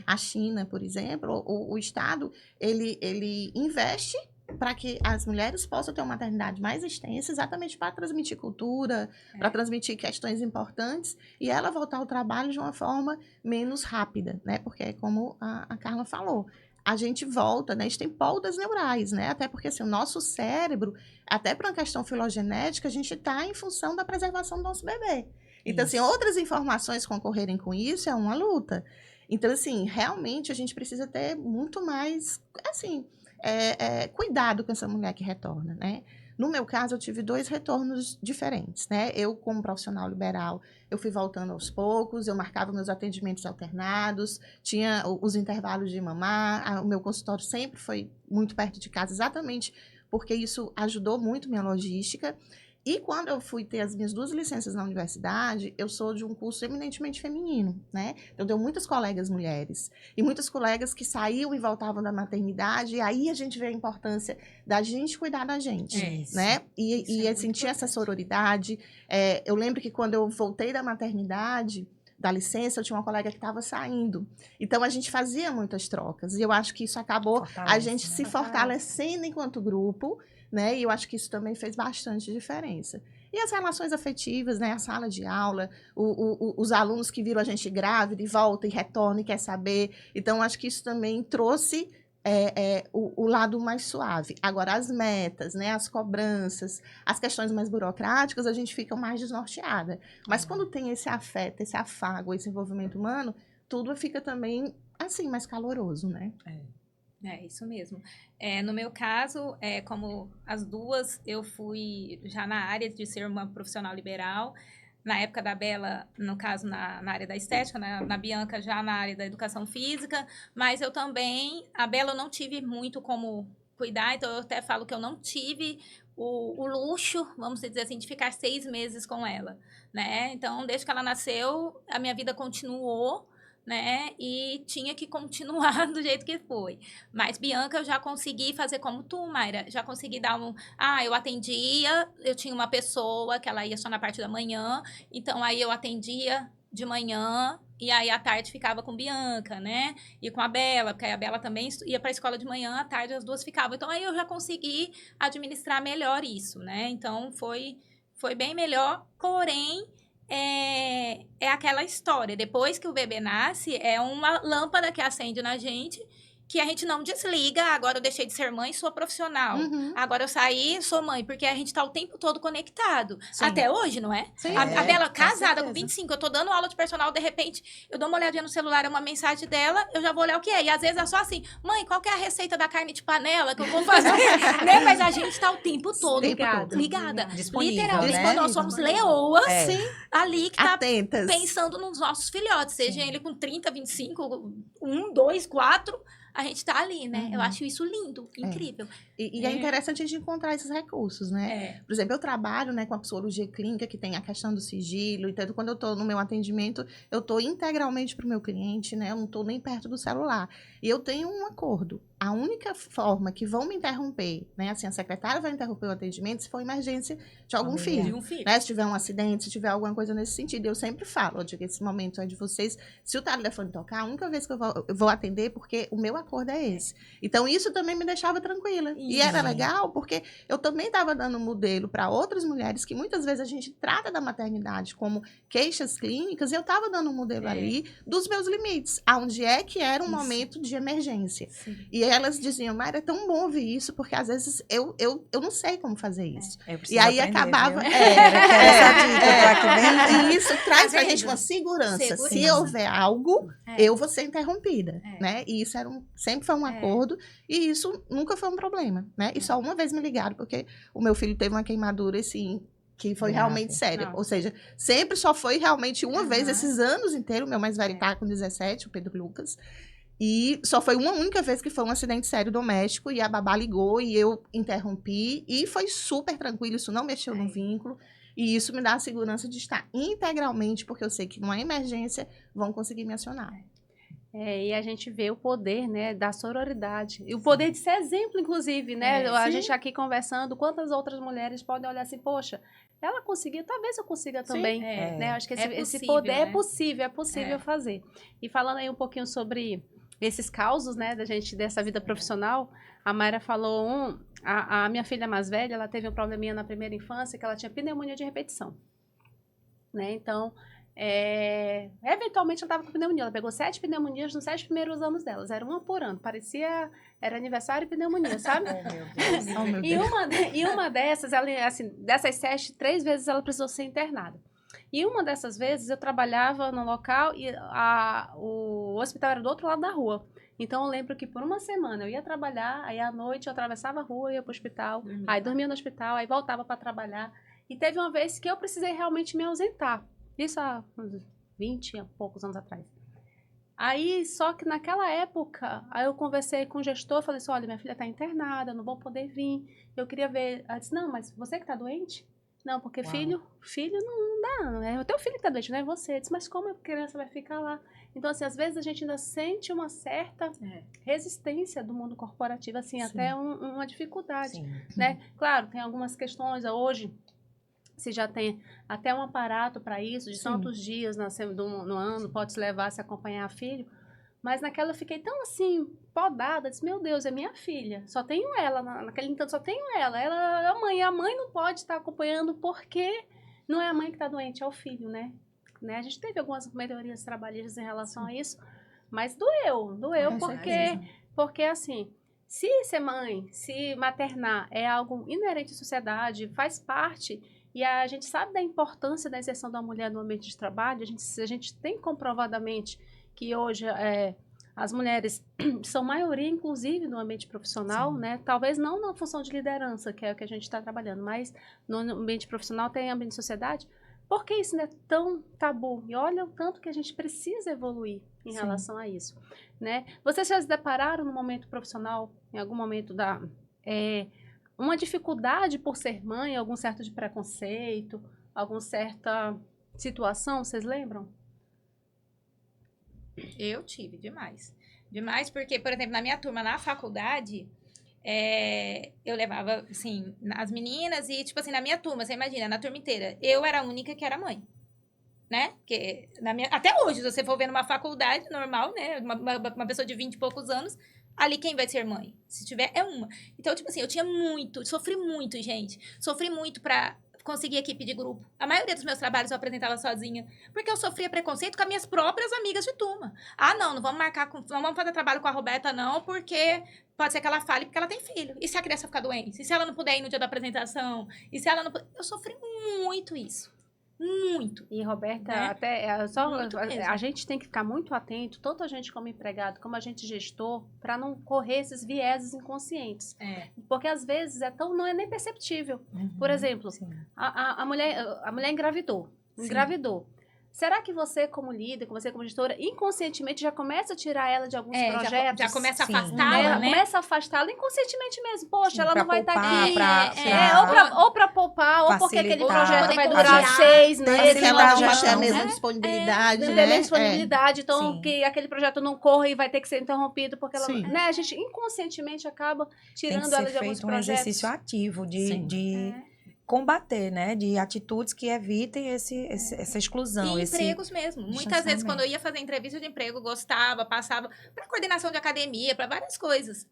A China, por exemplo, o Estado, ele investe para que as mulheres possam ter uma maternidade mais extensa, exatamente para transmitir cultura, para transmitir questões importantes, e ela voltar ao trabalho de uma forma menos rápida, né? Porque é como a Carla falou, a gente volta, né? A gente tem pólvores neurais, né? Até porque, assim, o nosso cérebro, até para uma questão filogenética, a gente está em função da preservação do nosso bebê. Então, assim, outras informações concorrerem com isso é uma luta. Então, assim, realmente a gente precisa ter muito mais, assim, cuidado com essa mulher que retorna, né? No meu caso, eu tive 2 retornos diferentes, né? Eu, como profissional liberal, eu fui voltando aos poucos, eu marcava meus atendimentos alternados, tinha os intervalos de mamar, o meu consultório sempre foi muito perto de casa, exatamente porque isso ajudou muito minha logística. E quando eu fui ter as minhas 2 licenças na universidade, eu sou de um curso eminentemente feminino, né? Eu tenho muitas colegas mulheres. E muitas colegas que saíam e voltavam da maternidade, e aí a gente vê a importância da gente cuidar da gente, né? E sentir essa sororidade. Eu lembro que quando eu voltei da maternidade, da licença, eu tinha uma colega que estava saindo. Então, a gente fazia muitas trocas. E eu acho que isso acabou a gente se fortalecendo enquanto grupo, né? E eu acho que isso também fez bastante diferença. E as relações afetivas, né? A sala de aula, os alunos que viram a gente grávida e voltam e retornam e quer saber. Então, acho que isso também trouxe o lado mais suave. Agora, as metas, né? As cobranças, as questões mais burocráticas, a gente fica mais desnorteada. Mas quando tem esse afeto, esse afago, esse envolvimento humano, tudo fica também, assim, mais caloroso, né? É isso mesmo. No meu caso, como as duas, eu fui já na área de ser uma profissional liberal. Na época da Bela, no caso, na área da estética, na Bianca já na área da educação física. Mas eu também, a Bela eu não tive muito como cuidar, então eu até falo que eu não tive o luxo, vamos dizer assim, de ficar 6 meses com ela, né? Então, desde que ela nasceu, a minha vida continuou, né? E tinha que continuar do jeito que foi. Mas Bianca eu já consegui fazer como tu, Mayra. Já consegui dar eu atendia, eu tinha uma pessoa que ela ia só na parte da manhã, então aí eu atendia de manhã e aí à tarde ficava com Bianca, né? E com a Bela, porque aí a Bela também ia para a escola de manhã, à tarde as duas ficavam. Então aí eu já consegui administrar melhor isso, né? Então foi bem melhor, porém é aquela história. Depois que o bebê nasce, é uma lâmpada que acende na gente, que a gente não desliga. Agora eu deixei de ser mãe, sou profissional. Agora eu saí, sou mãe. Porque a gente tá o tempo todo conectado. Sim. Até hoje, não é? Sim. A Bela, Com casada, certeza. com 25, eu tô dando aula de personal, de repente, eu dou uma olhadinha no celular, é uma mensagem dela, eu já vou olhar o que é. E às vezes é só assim, mãe, qual que é a receita da carne de panela que eu vou fazer? Né? Mas a gente tá o tempo todo ligada. Disponível, Literalmente, né? quando nós somos leoas, Sim. ali que tá Atentas. pensando nos nossos filhotes, seja ele com 30, 25, 1, 2, 4, a gente tá ali, né? Eu acho isso lindo, incrível. E é interessante a gente encontrar esses recursos, né? Por exemplo, eu trabalho, né, com a psicologia clínica, que tem a questão do sigilo. Então, quando eu tô no meu atendimento, eu tô integralmente pro meu cliente, né? Eu não tô nem perto do celular. E eu tenho um acordo. A única forma que vão me interromper, né? Assim, a secretária vai interromper o atendimento se for emergência de algum filho. De um filho. Né? Se tiver um acidente, se tiver alguma coisa nesse sentido. Eu sempre falo, eu digo, esse momento é de vocês. Se o telefone tocar, a única vez que eu vou atender, porque o meu acordo é esse. Então, isso também me deixava tranquila. E era legal, porque eu também estava dando modelo para outras mulheres, que muitas vezes a gente trata da maternidade como queixas clínicas, e eu estava dando um modelo ali dos meus limites, aonde é que era um momento de emergência. Sim. E elas diziam, Mayra, é tão bom ouvir isso, porque às vezes eu não sei como fazer isso. Eu E preciso aí aprender, acabava... viu? Essa dica, eu tô aqui bem... E isso traz pra vendo? gente uma segurança. Se Segurança. houver algo, É. eu vou ser interrompida, É. né? E isso sempre foi um acordo, e isso nunca foi um problema, né? E só uma vez me ligaram, porque o meu filho teve uma queimadura, assim, que foi Grave. realmente séria. Nossa. Ou seja, sempre só foi realmente uma vez, Aham. esses anos inteiros. Meu mais velho tá com 17, o Pedro Lucas. E só foi uma única vez que foi um acidente sério doméstico, e a babá ligou, e eu interrompi, e foi super tranquilo, isso não mexeu no vínculo. E isso me dá a segurança de estar integralmente, porque eu sei que numa emergência vão conseguir me acionar. E a gente vê o poder, né, da sororidade. E o poder de ser exemplo, inclusive, né? A sim. gente aqui conversando, quantas outras mulheres podem olhar assim, poxa, ela conseguiu, talvez eu consiga também. Né? Acho que esse possível, poder né? é possível fazer. E falando aí um pouquinho sobre esses causos, né, dessa vida profissional, a Mayra falou a minha filha mais velha, ela teve um probleminha na primeira infância, que ela tinha pneumonia de repetição. Né? Então, eventualmente ela estava com pneumonia. Ela pegou 7 pneumonias nos 7 primeiros anos delas. Era uma por ano. Era aniversário e pneumonia, sabe? Oh, meu Deus. Oh, meu E Deus. uma dessas, ela, assim, dessas 7, 3 vezes ela precisou ser internada. E uma dessas vezes eu trabalhava no local e o hospital era do outro lado da rua. Então eu lembro que por uma semana eu ia trabalhar, aí à noite eu atravessava a rua, ia para o hospital, aí dormia no hospital, aí voltava para trabalhar. E teve uma vez que eu precisei realmente me ausentar. Isso há uns 20 e poucos anos atrás. Aí, só que naquela época, aí eu conversei com o gestor, falei assim, olha, minha filha está internada, não vou poder vir. Eu queria ver. Ela disse, não, mas você que está doente? Não, porque filho não dá, é o teu filho que está doente, não é você. Eu disse, mas como a criança vai ficar lá? Então, assim, às vezes a gente ainda sente uma certa resistência do mundo corporativo, assim, até uma dificuldade, Sim. né? Claro, tem algumas questões, hoje, se já tem até um aparato para isso, de tantos dias no ano, pode se levar, se acompanhar filho, mas naquela eu fiquei tão assim, podada, disse, meu Deus, é minha filha, só tenho ela, naquele entanto só tenho ela é a mãe não pode estar acompanhando porque não é a mãe que está doente, é o filho, né? A gente teve algumas melhorias trabalhistas em relação a isso, mas doeu porque assim, se ser mãe, se maternar é algo inerente à sociedade, faz parte. E a gente sabe da importância da inserção da mulher no ambiente de trabalho. A gente tem comprovadamente que hoje as mulheres são maioria, inclusive, no ambiente profissional, né? Talvez não na função de liderança, que é o que a gente está trabalhando, mas no ambiente profissional tem ambiente de sociedade. Por que isso não é tão tabu? E olha o tanto que a gente precisa evoluir em relação a isso, né? Vocês já se depararam no momento profissional, em algum momento uma dificuldade por ser mãe, algum certo de preconceito, alguma certa situação, vocês lembram? Eu tive, demais. Demais, porque, por exemplo, na minha turma, na faculdade, eu levava, assim, as meninas e, tipo assim, na minha turma, você imagina, na turma inteira, eu era a única que era mãe, né? Porque até hoje, se você for ver numa faculdade normal, né? Uma pessoa de 20 e poucos anos, ali quem vai ser mãe? Se tiver, é uma. Então, tipo assim, sofri muito, gente. Sofri muito pra conseguir equipe de grupo. A maioria dos meus trabalhos eu apresentava sozinha, porque eu sofria preconceito com as minhas próprias amigas de turma. Ah, não vamos não vamos fazer trabalho com a Roberta, não, porque pode ser que ela fale porque ela tem filho. E se a criança ficar doente? E se ela não puder ir no dia da apresentação? E se ela não puder... Eu sofri muito isso. Muito. E, Roberta, Né? A gente tem que ficar muito atento, tanto a gente como empregado, como a gente gestor, para não correr esses vieses inconscientes. Porque, às vezes, não é nem perceptível. Por exemplo, a mulher engravidou. Será que você, como líder, você como gestora, inconscientemente já começa a tirar ela de alguns projetos? Já começa a afastá-la, né? Começa a afastá-la inconscientemente mesmo. Poxa, ela não vai estar aqui. Ou para poupar, ou porque aquele projeto vai durar confiar. 6 meses. Ela já gestão, tem a mesma né? disponibilidade, Não né? tem disponibilidade, então Sim. que aquele projeto não corra e vai ter que ser interrompido, porque ela, Sim. né, a gente inconscientemente acaba Tem que tirando ser ela de alguns feito um projetos. exercício ativo Sim. de combater, né? De atitudes que evitem essa exclusão. E empregos mesmo. Muitas vezes, quando eu ia fazer entrevista de emprego, gostava, passava para coordenação de academia, para várias coisas.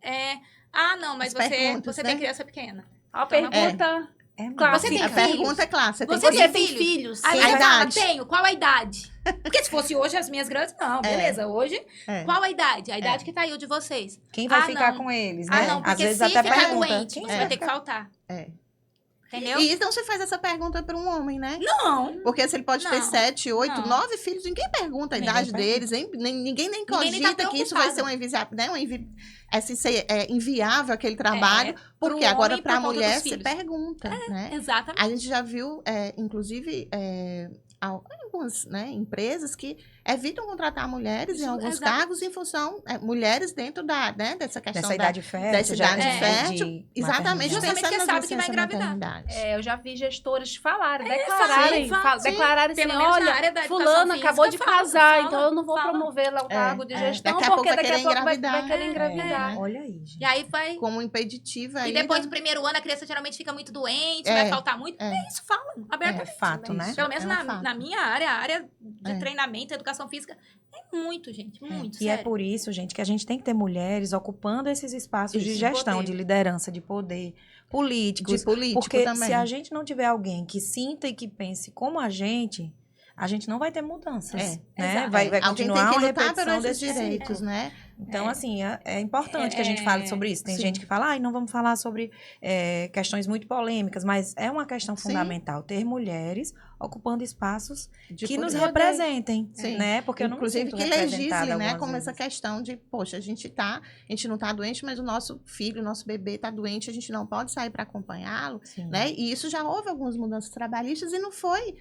Não, mas você tem criança pequena. A pergunta É, clássica. Você tem A filhos? pergunta é clara. Você tem tem filhos? Aí A ela fala, idade. tenho. Qual a idade? Porque se fosse hoje, as minhas grandes, não, beleza. Hoje, qual a idade? A idade que tá aí o de vocês. Quem vai ficar não. com eles, né? Não, porque Às vezes se até ficar pergunta. doente, você vai ter que faltar. Entendeu? E então você faz essa pergunta para um homem, né? Não. Porque se ele pode ter Não. 7, 8, Não. 9 filhos, ninguém pergunta a Ninguém idade pergunta. deles, ninguém nem Ninguém nem tá cogita que isso vai ser inviável aquele trabalho, pro porque agora homem, para a por conta mulher dos se filhos. pergunta, né? Exatamente. A gente já viu, inclusive, algumas empresas que evitam contratar mulheres em Isso, alguns exato. cargos em função mulheres dentro dessa questão Dessa idade fértil. dessa idade já, fértil, de exatamente, Justamente pensando porque na sabe que vai licença engravidar. maternidade. Eu já vi gestoras falarem, sim, declararem assim, pelo menos na área olha, da educação fulano física, acabou de fala, casar, fala, então eu não vou fala. promover lá o cargo de gestão, Daqui a pouco porque vai daqui a querer pouco vai engravidar. querer engravidar. É. Olha aí, gente. E aí vai... Como impeditivo aí. E depois do primeiro ano, a criança geralmente fica muito doente, vai faltar muito. Isso, falam abertamente. É fato, né? Pelo menos É um fato. na minha área, a área de treinamento, educação física, é muito, gente, muito, E sério. é por isso, gente, que a gente tem que ter mulheres ocupando esses espaços de Isso, gestão, poder. de liderança, de poder, políticos. De político Porque também. se a gente não tiver alguém que sinta e que pense como a gente não vai ter mudanças, né? exato. Vai Alguém continuar tem que uma lutar repetição pelos esses desses direitos, né? Então, assim, é importante que a gente fale sobre isso. Tem sim. gente que fala, não vamos falar sobre questões muito polêmicas, mas é uma questão Sim. fundamental ter mulheres ocupando espaços De que nos poder. representem, Sim. né? Porque eu não me Inclusive sinto que representada legisle, né? algumas Como essa vezes. questão de, poxa, a gente não tá doente, mas o nosso filho, o nosso bebê tá doente, a gente não pode sair para acompanhá-lo, Sim. né? E isso já houve algumas mudanças trabalhistas e não foi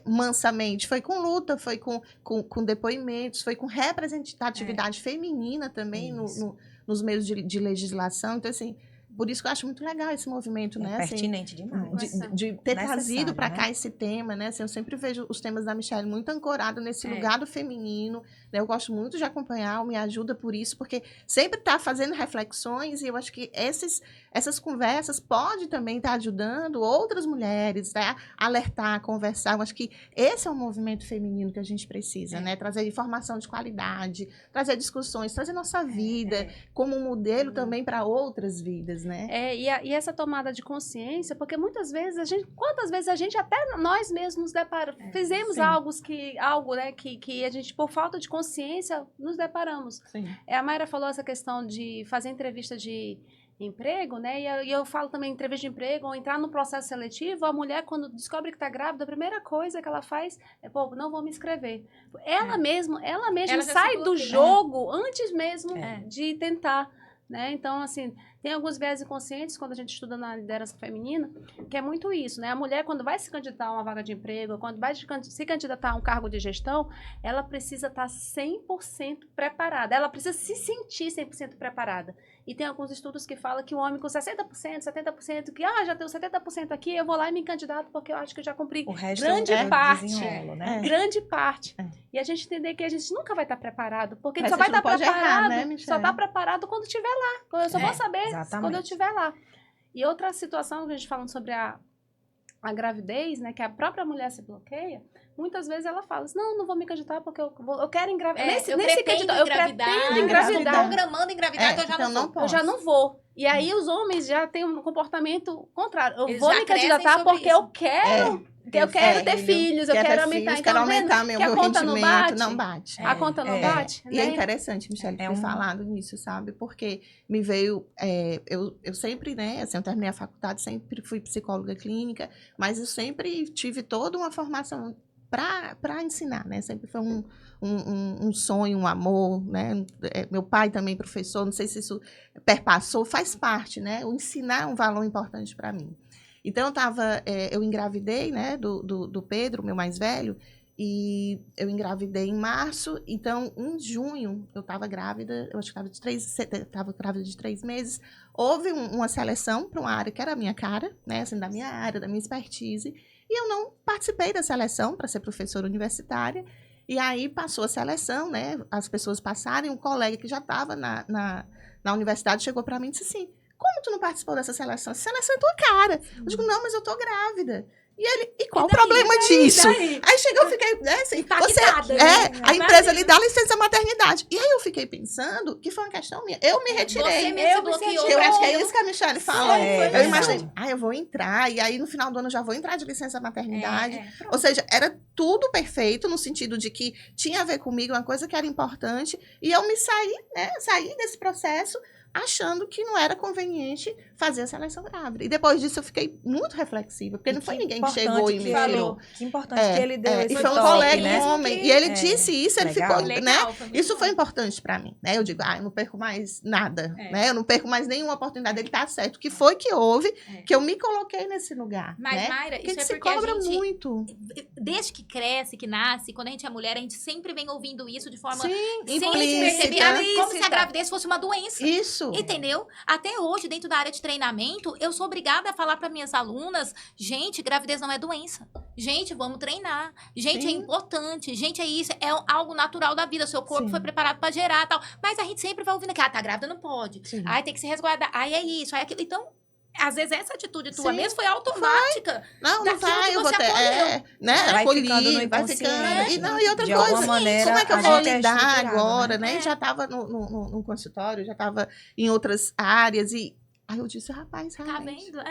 mansamente, foi com luta, foi com depoimentos, foi com representatividade feminina também nos meios de legislação. Então, assim, por isso que eu acho muito legal esse movimento, né? Assim, pertinente demais. de ter Necessário, trazido para né? cá esse tema, né? Assim, eu sempre vejo os temas da Michelle muito ancorados nesse lugar do feminino, né? Eu gosto muito de acompanhar, me ajuda por isso, porque sempre está fazendo reflexões e eu acho que essas conversas podem também estar ajudando outras mulheres, né? A alertar, conversar. Eu acho que esse é um movimento feminino que a gente precisa, né? Trazer informação de qualidade, trazer discussões, trazer nossa vida como um modelo também para outras vidas, né? E essa tomada de consciência, porque muitas vezes quantas vezes a gente até nós mesmos fizemos sim. algo, né, que a gente, por falta de consciência, nos deparamos. Sim. A Mayra falou essa questão de fazer entrevista de emprego, né, e eu falo também entrevista de emprego, ou entrar no processo seletivo, a mulher, quando descobre que está grávida, a primeira coisa que ela faz é, não vou me inscrever. Ela mesma Ela já sai se do bloqueia. jogo antes mesmo de tentar. Né? Então, assim, tem alguns viés inconscientes quando a gente estuda na liderança feminina, que é muito isso, né? A mulher, quando vai se candidatar a uma vaga de emprego, quando vai se candidatar a um cargo de gestão, ela precisa estar 100% preparada. Ela precisa se sentir 100% preparada. E tem alguns estudos que falam que o homem com 60%, 70%, que já tenho 70% aqui, eu vou lá e me candidato porque eu acho que eu já cumpri O resto grande é parte. desenrolo, né? Grande parte. E a gente entender que a gente nunca vai estar preparado, porque Mas só a vai gente estar não pode errar, preparado, né, Michelle? só está preparado quando estiver lá. Eu só vou saber exatamente. quando eu estiver lá. E outra situação que a gente falando sobre a gravidez, né, que a própria mulher se bloqueia, muitas vezes ela fala assim, não vou me candidatar porque eu quero engravidar. Eu pretendo engravidar. Estou programando engravidar, então eu já não vou. Eu já não vou. E aí os homens já têm um comportamento contrário. Eu Eles vou já me crescem candidatar sobre porque isso. eu quero... Eu quero ter filhos, eu quero aumentar. Filhos, Então, quero aumentar meu que a conta não rendimento, bate? não bate. A conta não bate? E é Né? interessante, Michelle, ter falado nisso, sabe? Porque me veio... eu sempre, né? Assim, eu terminei a faculdade, sempre fui psicóloga clínica, mas eu sempre tive toda uma formação para ensinar, né? Sempre foi um sonho, um amor, né? Meu pai também professor, não sei se isso perpassou, faz parte, né? O ensinar é um valor importante para mim. Então, eu engravidei, né, do Pedro, meu mais velho, e eu engravidei em março, então, em junho, eu estava grávida, eu acho que estava grávida de 3 meses, houve uma seleção para uma área que era a minha cara, né, assim, da minha área, da minha expertise, e eu não participei da seleção para ser professora universitária, e aí passou a seleção, né, as pessoas passaram, e um colega que já estava na universidade chegou para mim e disse assim, como tu não participou dessa seleção? Essa seleção é tua cara. Eu digo, não, mas eu tô grávida. E qual o problema disso? Aí chegou, eu fiquei, né, assim, Impactada, né? a empresa lhe dá licença maternidade. E aí eu fiquei pensando que foi uma questão minha. Eu me retirei. Você mesmo bloqueou. Eu acho que é isso que a Michelle fala. Foi Eu imaginei, eu vou entrar, e aí no final do ano eu já vou entrar de licença maternidade. Ou seja, era tudo perfeito, no sentido de que tinha a ver comigo, uma coisa que era importante, e eu me saí desse processo achando que não era conveniente fazer a seleção grávida. E depois disso eu fiquei muito reflexiva, porque não foi ninguém que chegou e me falou. Que importante que ele deu esse E foi um toque, colega, né? um homem, e ele disse isso, ele Legal. ficou, né? Isso foi importante pra mim, né? Eu digo, eu não perco mais nada, né? Eu não perco mais nenhuma oportunidade, ele tá certo. O que foi que houve, que eu me coloquei nesse lugar, Mas, né? Mayra, Porque isso é se porque cobra a gente, muito. desde que cresce, que nasce, quando a gente é mulher, a gente sempre vem ouvindo isso de forma... Sim, sem implícita. perceber, como se a gravidez fosse uma doença. Isso. Entendeu? Até hoje, dentro da área de treinamento, eu sou obrigada a falar para minhas alunas, gente, gravidez não é doença. Gente, vamos treinar. Gente, é importante. Gente, é isso. É algo natural da vida. Seu corpo foi preparado para gerar e tal. Mas a gente sempre vai ouvindo que, tá grávida, não pode. Ai, tem que se resguardar. Ai, é isso, ai, aquilo. Então, às vezes, essa atitude tua mesmo foi automática. Não daquilo vai, que eu vou você ter. acolheu. Vai Acolhi, ficando no vai ficando. inconsciente. E outra De coisa, alguma maneira, como é que eu a vou gente é lidar estruturado, agora, né? né? Já estava no consultório, já estava em outras áreas e aí eu disse, rapaz, Tá realmente. vendo?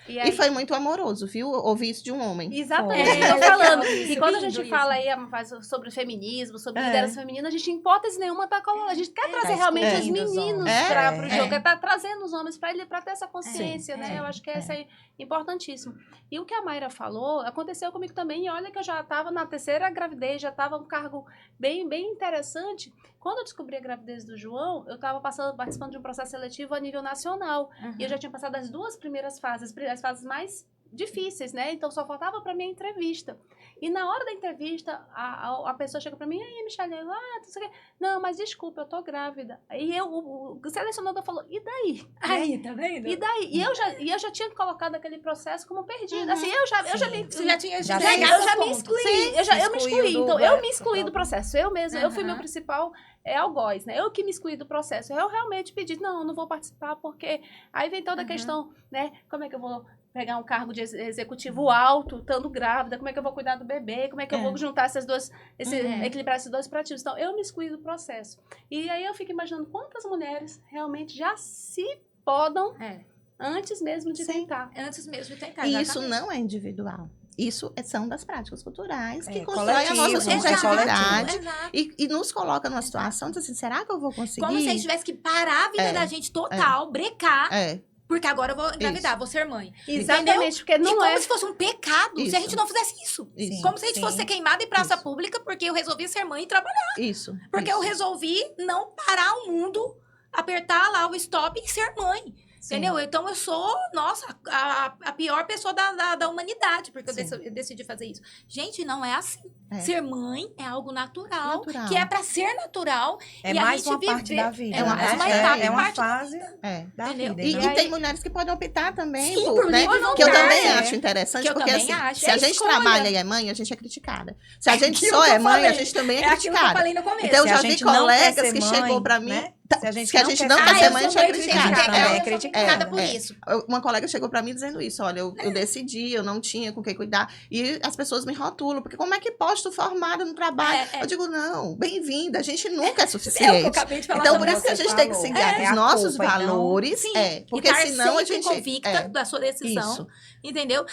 E foi muito amoroso, viu? Ouvir isso de um homem. Exatamente, Foi. eu tô falando. Isso, E quando a lindo gente isso. fala aí faz sobre feminismo, sobre liderança feminina, a gente, em hipótese nenhuma, tá colocando. A gente quer trazer realmente os excluindo os meninos homens. para o jogo, tá trazendo os homens para ter essa consciência, Sim, né? Eu acho que isso é importantíssimo. E o que a Mayra falou aconteceu comigo também. E olha que eu já estava na terceira gravidez, já estava um cargo bem interessante. Quando eu descobri a gravidez do João, eu estava participando de um processo seletivo a nível nacional. E eu já tinha passado as duas primeiras fases, as fases mais difíceis, né? Então só faltava para mim a entrevista. E na hora da entrevista, a pessoa chega para mim, aí, Michelle, não, mas desculpa, eu tô grávida. E o selecionador falou, e daí? Aí, tá vendo? E daí? E eu já tinha colocado aquele processo como perdido. Assim, eu já me... Você já tinha eu já me excluí. Eu me excluí. Então, eu me excluí do processo. Eu mesma, eu fui meu principal algoz, né? Eu que me excluí do processo. Eu realmente pedi, não vou participar, porque aí vem toda a questão, né? Como é que eu vou pegar um cargo de executivo alto, estando grávida, como é que eu vou cuidar do bebê, como é que eu vou juntar essas duas, equilibrar esses dois pratinhos. Então, eu me excluí do processo. E aí eu fico imaginando quantas mulheres realmente já se podam antes mesmo de tentar. Antes mesmo de tentar. E isso não é individual. Isso são das práticas culturais que constroem a coletivo, nossa é subjetividade e nos coloca numa situação de assim, será que eu vou conseguir? Como se a gente tivesse que parar a vida da gente total, brecar, porque agora eu vou engravidar, vou ser mãe. Exatamente, porque não como se fosse um pecado se a gente não fizesse isso. Isso. Como se a gente fosse ser queimada em praça pública porque eu resolvi ser mãe e trabalhar. Isso. Porque eu resolvi não parar o mundo, apertar lá o stop e ser mãe. Entendeu? Então eu sou, nossa, a pior pessoa da humanidade, porque eu decidi fazer isso. Gente, não é assim. Ser mãe é algo natural, que é pra ser natural. É e mais a gente uma parte da vida. É uma fase da vida. E tem mulheres que podem optar também, por né? livre Que eu vontade. também acho interessante, Que eu porque também assim, acho. se a gente trabalha e é mãe, a gente é criticada. Se a gente só é mãe, a gente também é aquilo que eu criticada. falei no começo. Então eu Se a já vi gente não quer colegas ser que mãe, chegou pra mim, né? se a gente não quer ser mãe, a gente é criticada. criticada por isso. Uma colega chegou pra mim dizendo isso, olha, eu decidi, eu não tinha com quem cuidar, e as pessoas me rotulam, porque como é que posso tu formada no trabalho? Eu digo, não, bem-vinda, a gente nunca é suficiente. acabei de falar Então, também. por isso que a gente tem que seguir os nossos valores, porque senão a gente... convicta da sua decisão, entendeu?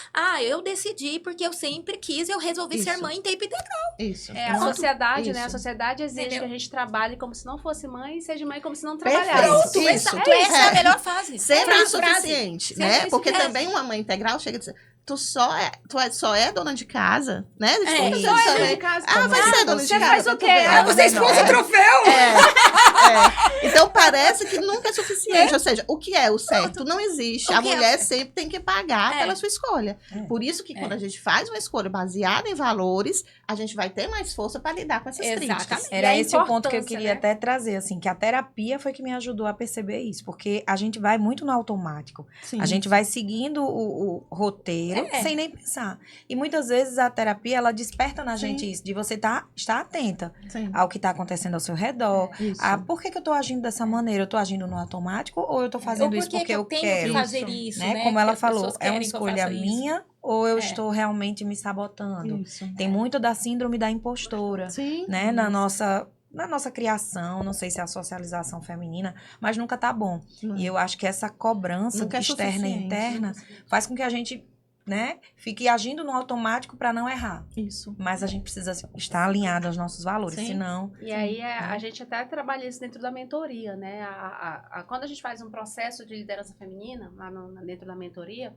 Eu decidi porque eu sempre quis, eu resolvi ser mãe em tempo integral. Isso. A sociedade, né? A sociedade exige que a gente trabalhe como se não fosse mãe e seja mãe como se não trabalhasse. Isso. Essa é a melhor fase. Sempre é insuficiente, né? Sempre Porque insuficiente. também uma mãe integral chega a dizer, tu só é dona de casa, né? Só é dona de casa. Vai ser dona de Você casa. faz o quê? Você expulsa o troféu? Então parece que nunca é suficiente. Ou seja, o que é o certo? Não existe. A mulher sempre tem que pagar pela sua escolha. Por isso que quando a gente faz uma escolha baseada em valores, a gente vai ter mais força para lidar com essas críticas. Era esse o ponto que eu importância, queria né? até trazer, assim, que a terapia foi que me ajudou a perceber isso, porque a gente vai muito no automático. Sim. A gente vai seguindo o roteiro sem nem pensar. E muitas vezes a terapia, ela desperta na gente isso, de você estar atenta Sim. ao que está acontecendo ao seu redor. Isso. Por que eu estou agindo dessa maneira? maneira, eu tô agindo no automático ou eu tô fazendo Ou isso por que porque que eu tenho quero? que fazer isso, Né? né? Como Que ela as falou, pessoas é uma querem que eu escolha faça isso. minha ou eu É. estou realmente me sabotando? Isso. Tem muito da síndrome da impostora, Sim. né? Na nossa criação, não sei se é a socialização feminina, mas nunca tá bom. Não. E eu acho que essa cobrança Nunca é externa e suficiente. interna faz com que a gente, né, fique agindo no automático para não errar. Isso. Mas a gente precisa estar alinhado aos nossos valores, Sim. senão... E aí a gente até trabalha isso dentro da mentoria, né? Quando a gente faz um processo de liderança feminina, lá dentro da mentoria,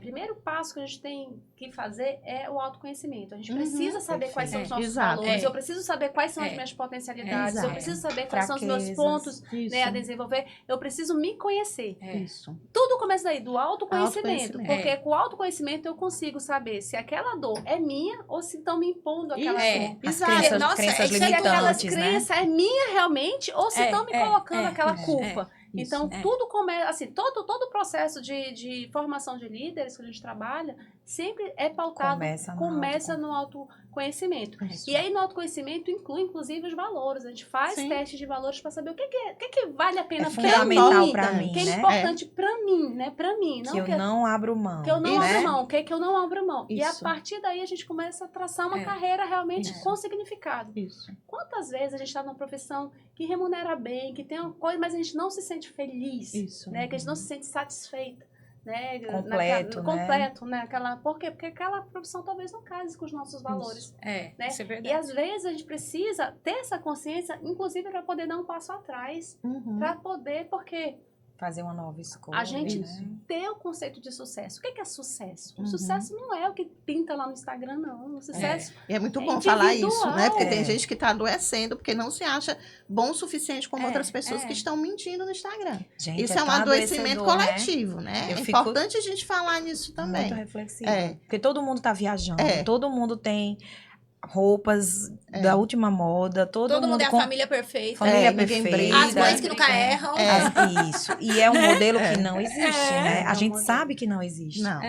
primeiro passo que a gente tem que fazer é o autoconhecimento. A gente precisa saber quais são os nossos Exato. valores. Eu preciso saber quais são as É. minhas potencialidades. Exato. Eu preciso saber quais são os meus Fraquezas. pontos, Isso. né, a desenvolver. Eu preciso me conhecer. Isso. Tudo começa daí, do autoconhecimento. Autoconhecimento. Porque com o autoconhecimento eu consigo saber se aquela dor é minha ou se estão me impondo aquela Isso. dor. As Exato. crenças, Nossa, crenças isso é Se aquelas limitantes, né? crenças é minha realmente ou se estão me colocando aquela culpa. Isso. Então, tudo começa, assim, todo o processo de formação de líderes que a gente trabalha sempre é pautado, começa no autoconhecimento. Isso. E aí, no autoconhecimento, inclui, inclusive, os valores. A gente faz Sim. testes de valores para saber o que vale a pena É pra fundamental mim, pra mim, o que é né? importante pra mim, né? Pra mim. Não Que eu não abro mão. que eu não né? abro mão, que eu não abro mão. E a Isso. partir daí a gente começa a traçar uma É. carreira realmente Isso. com significado. Isso. Quantas vezes a gente está numa profissão que remunera bem, que tem uma coisa, mas a gente não se sente feliz, Isso. né? Que a gente não se sente satisfeita, né? Completo, né? Completo, né? Por quê? Porque aquela profissão talvez não case com os nossos valores. É, Né? isso é E verdade. às vezes a gente precisa ter essa consciência, inclusive para poder dar um passo atrás, Uhum. para poder, porque Fazer uma nova escolha. a gente né? ter o conceito de sucesso. O que é sucesso? O Uhum. sucesso não é o que pinta lá no Instagram, não. O sucesso E é muito É bom falar individual. isso, né? Porque tem É. gente que tá adoecendo porque não se acha bom o suficiente como É, outras pessoas é. que estão mentindo no Instagram. Gente, Isso é um tão adoecimento adoecedor, né? coletivo, né? Eu É fico importante a gente falar nisso também. Muito reflexivo. É. Porque todo mundo tá viajando, É. todo mundo tem roupas É. da última moda, Todo mundo é a com família perfeita. família ninguém perfeita. briga. As mães que nunca erram. Isso. E é um modelo que não existe, né? É A um gente modelo. sabe que não existe. Não.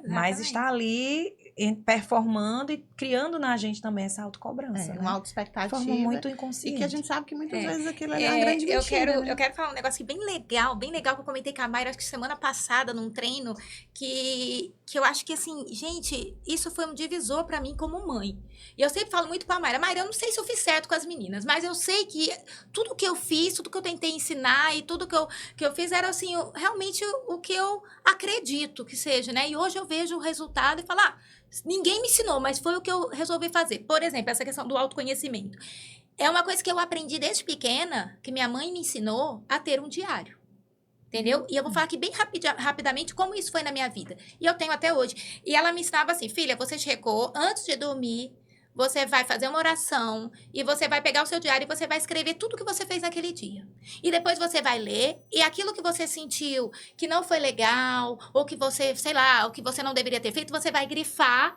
Mas exatamente. está ali performando e criando na gente também essa autocobrança, É, né? uma De autoexpectativa. forma muito E inconsciente. que a gente sabe que muitas É. vezes aquilo ali é uma grande eu mentira, quero, né? eu quero falar um negócio aqui bem legal que eu comentei com a Mayra, acho que semana passada, num treino, que eu acho que, assim, gente, isso foi um divisor pra mim como mãe. E eu sempre falo muito pra Mayra, eu não sei se eu fiz certo com as meninas, mas eu sei que tudo que eu fiz, tudo que eu tentei ensinar e tudo que eu fiz era, assim, realmente o que eu acredito que seja, né? E hoje eu vejo o resultado e falo, ninguém me ensinou, mas foi o que eu resolvi fazer. Por exemplo, essa questão do autoconhecimento. É uma coisa que eu aprendi desde pequena, que minha mãe me ensinou a ter um diário. Entendeu? E eu vou falar aqui bem rapidamente como isso foi na minha vida. E eu tenho até hoje. E ela me ensinava assim, filha, você chegou, antes de dormir, você vai fazer uma oração e você vai pegar o seu diário e você vai escrever tudo que você fez naquele dia. E depois você vai ler e aquilo que você sentiu que não foi legal, ou que você, sei lá, o que você não deveria ter feito, você vai grifar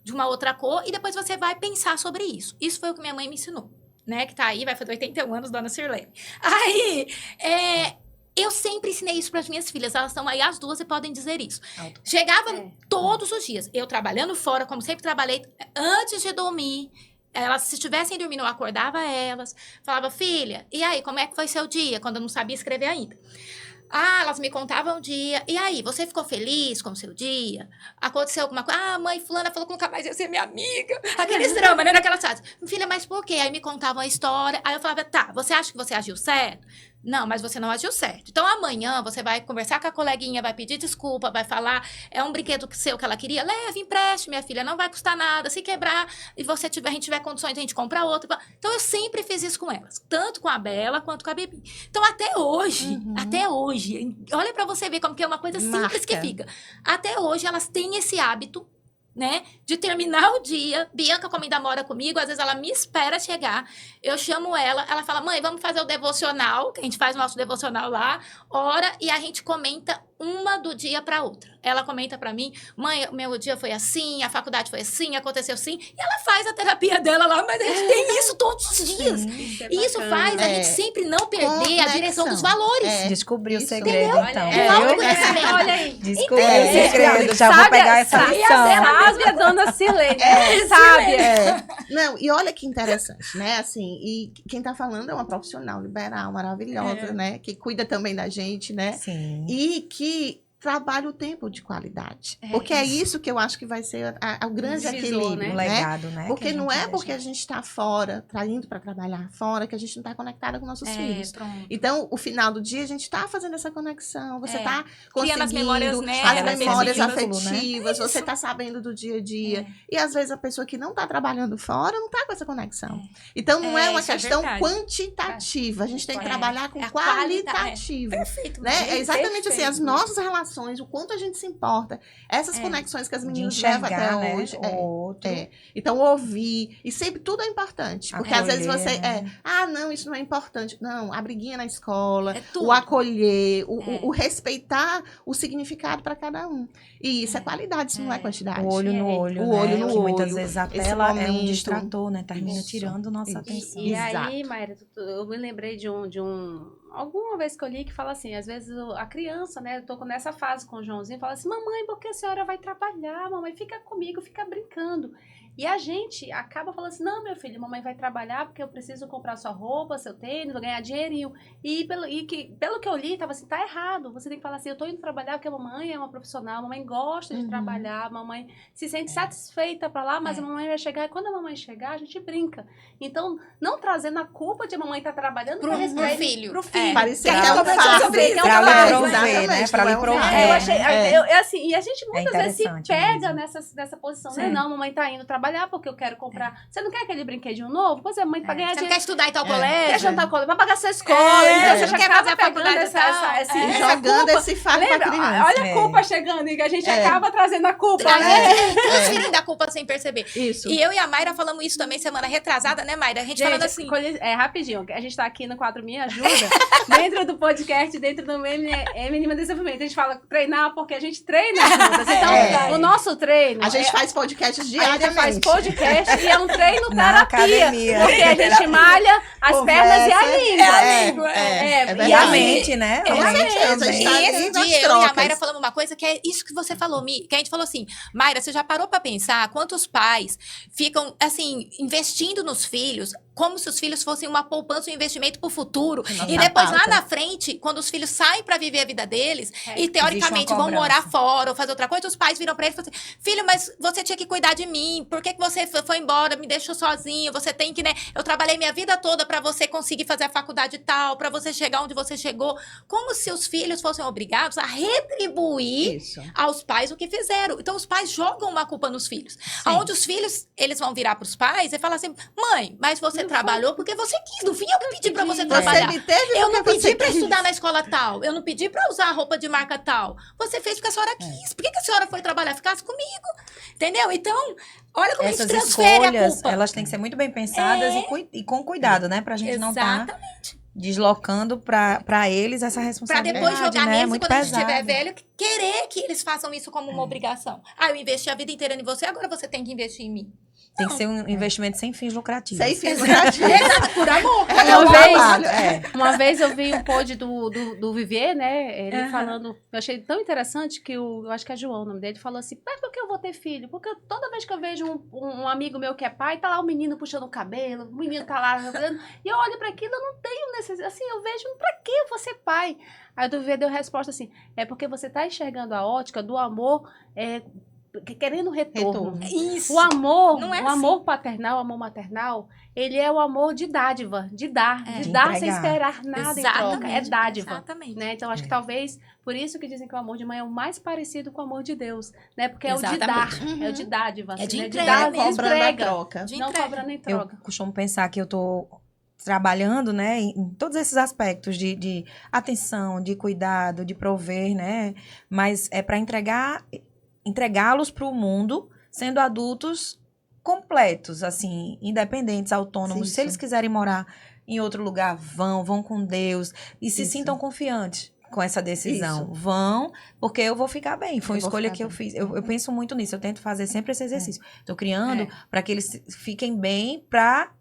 de uma outra cor e depois você vai pensar sobre isso. Isso foi o que minha mãe me ensinou, né? Que tá aí, vai fazer 81 anos, dona Sirlene. Aí, eu sempre ensinei isso para as minhas filhas, elas estão aí as duas e podem dizer isso. Chegava todos os dias, eu trabalhando fora, como sempre trabalhei, antes de dormir, elas, se estivessem dormindo, eu acordava elas, falava, filha, e aí, como é que foi seu dia? Quando eu não sabia escrever ainda. Elas me contavam o dia. E aí, você ficou feliz com o seu dia? Aconteceu alguma coisa? Mãe fulana falou que nunca mais ia ser minha amiga. Aqueles dramas, né? Naquelas frases. Filha, mas por quê? Aí me contavam a história. Aí eu falava, tá, você acha que você agiu certo? Não, mas você não agiu certo. Então, amanhã, você vai conversar com a coleguinha, vai pedir desculpa, vai falar, é um brinquedo seu que ela queria? Leve, empreste, minha filha, não vai custar nada. Se quebrar e a gente tiver condições, a gente compra outro. Então, eu sempre fiz isso com elas. Tanto com a Bela, quanto com a Bebi. Então, até hoje, olha pra você ver como que é uma coisa simples que fica. Até hoje, elas têm esse hábito, né, de terminar o dia. Bianca, como ainda mora comigo, às vezes ela me espera chegar, eu chamo ela fala, mãe, vamos fazer o devocional, que a gente faz o nosso devocional lá, ora, e a gente comenta uma do dia pra outra. Ela comenta pra mim, mãe, meu dia foi assim, a faculdade foi assim, aconteceu assim, e ela faz a terapia dela lá, mas a gente tem isso todos os dias. E isso faz a gente sempre não perder a direção dos valores. Descobri o Isso. segredo, então. O autoconhecimento. Olha aí. Descobri o segredo, já vou pegar essa lição. Pasme a dona Silene, É, sabe? Não, e olha que interessante, né? Assim, e quem tá falando é uma profissional liberal, maravilhosa, né? Que cuida também da gente, né? Sim. E que trabalha o tempo de qualidade. Porque é isso que eu acho que vai ser o grande Divisor, equilíbrio, O né? legado, né? Porque que a não gente é deixa. porque a gente está fora, indo para trabalhar fora, que a gente não está conectada com nossos filhos. Pronto. Então, o final do dia, a gente está fazendo essa conexão. Você está Criando as memórias, né? as Ela memórias tem vínculo, né? afetivas, você está sabendo do dia a dia. E, às vezes, a pessoa que não está trabalhando fora não está com essa conexão. Então, não é uma isso é questão verdade. quantitativa. A gente tem que trabalhar com É a qualitativo. Perfeito. Né? É exatamente assim, as Perfeito. nossas relações, o quanto a gente se importa, essas conexões que as De meninas levam enxergar, até né? hoje. O outro. Então, ouvir, e sempre tudo é importante, porque às vezes Acolher, você né? não, isso não é importante. Não, a briguinha na escola, É tudo. o acolher, o respeitar o significado para cada um. E isso é qualidade, isso não é quantidade. O olho no olho, O né? olho no que muitas olho, vezes a esse tela é um momento. distrator, né? Termina Isso, tirando nossa isso. atenção. E aí, Exato. Mayra, eu me lembrei de alguma vez que eu li que fala assim, às vezes a criança, né, eu tô nessa fase com o Joãozinho, fala assim, mamãe, por que a senhora vai trabalhar? Mamãe, fica comigo, fica brincando. E a gente acaba falando assim, não, meu filho, mamãe vai trabalhar porque eu preciso comprar sua roupa, seu tênis, vou ganhar dinheirinho. E pelo que eu li, tava assim, tá errado. Você tem que falar assim, eu tô indo trabalhar porque a mamãe é uma profissional, a mamãe gosta de trabalhar, a mamãe se sente satisfeita pra lá, mas a mamãe vai chegar, e quando a mamãe chegar, a gente brinca. Então, não trazendo a culpa de a mamãe estar trabalhando Pro filho. Pro filho. Parecia Que que a é gente um conversou fardo. sobre que é um Pra lhe fardo. prover, né? Pra lhe não é um prover. fardo. Eu achei, né? assim, e a gente muitas vezes se interessante pega mesmo. nessa posição, Sim. né? Não, mamãe tá indo trabalhar porque eu quero comprar. Você não quer aquele brinquedinho novo? Pois é, mãe, pra ganhar Você não dinheiro. quer estudar em tal Quer colégio? jantar colégio, pra pagar sua escola. Então você já Quer acaba fazer a pegando faculdade essa Jogando culpa. esse fardo pra Lembra? criança. Olha a culpa chegando, e que a gente acaba trazendo a culpa, Traz- né? Transferindo a culpa sem perceber. Isso. E eu e a Mayra falamos isso também semana retrasada, né, Mayra? A gente falando assim. Rapidinho, a gente tá aqui no quadro Me Ajuda, dentro do podcast, dentro do Menina Desenvolvimento. A gente fala treinar porque a gente treina juntas. Então, o nosso treino. A gente faz podcasts A diariamente. gente faz podcast e é um treino Na terapia. academia. Porque a gente malha as Conversa. pernas e a língua. É e E a assim, mente, né? Com A mente certeza, também. a E gente esse nas dia eu e a trocas. Mayra falamos uma coisa que é isso que você falou, Mi, que a gente falou assim, Mayra, você já parou pra pensar quantos pais ficam, assim, investindo nos filhos como se os filhos fossem uma poupança, um investimento pro futuro. E depois, lá na frente, quando os filhos saem pra viver a vida deles e, teoricamente, Existe uma vão morar cobrança. fora ou fazer outra coisa, os pais viram pra eles e falam assim, filho, mas você tinha que cuidar de mim, por que você foi embora, me deixou sozinho, você tem que, né, eu trabalhei minha vida toda pra você conseguir fazer a faculdade tal, pra você chegar onde você chegou, como se os filhos fossem obrigados a retribuir Isso. aos pais o que fizeram. Então, os pais jogam uma culpa nos filhos. Onde os filhos, eles vão virar pros pais e falar assim, mãe, mas você trabalhou porque você quis, não fui eu que pedi pra você Você trabalhar. me teve Eu não porque pedi você pra quis. estudar na escola tal. Eu não pedi pra usar roupa de marca tal. Você fez porque a senhora quis. Por que a senhora foi trabalhar? Ficasse comigo. Entendeu? Então, olha como a Essas gente transfere a escolhas, culpa. elas têm que ser muito bem pensadas e com cuidado, né? Pra gente não estar deslocando pra eles essa Pra responsabilidade, depois jogar né? neles e Muito quando a gente estiver pesado. velho, querer que eles façam isso como uma obrigação. Ah, eu investi a vida inteira em você, agora você tem que investir em mim. Tem que ser um investimento sem fins lucrativos. Sem fins lucrativos. Exato, por amor. É um trabalho. Uma vez eu vi um pod do Vivier, né? Ele falando. Eu achei tão interessante que eu acho que é João o nome dele, falou assim: mas por que eu vou ter filho? Porque toda vez que eu vejo um amigo meu que é pai, tá lá o menino puxando o cabelo, o menino tá lá fazendo, e eu olho pra aquilo, eu não tenho necessidade. Assim, eu vejo, pra que eu vou ser pai? Aí o Vivier deu a resposta assim: é porque você tá enxergando a ótica do amor. Querendo retorno. Isso. O amor, Não é o amor paternal, o amor maternal, ele é o amor de dádiva, de dar sem entregar. esperar nada em troca. É dádiva. Exatamente. Né? Então, acho que talvez, por isso que dizem que o amor de mãe é o mais parecido com o amor de Deus, né? Porque é o de dar, Exatamente. é o de dádiva. É de né? entrega dar, mesmo. Cobrando a entrega, troca. De não entrega. cobrando em Eu troca. costumo pensar que eu tô trabalhando, né, em todos esses aspectos de atenção, de cuidado, de prover, né? Mas é para entregá-los para o mundo, sendo adultos completos, assim, independentes, autônomos. Isso. Se eles quiserem morar em outro lugar, vão com Deus e se Isso. sintam confiantes com essa decisão. Isso. Vão, porque eu vou ficar bem. Foi uma Eu vou escolha ficar que eu bem. fiz. Eu penso muito nisso. Eu tento fazer sempre esse exercício. Tô criando para que eles fiquem bem, para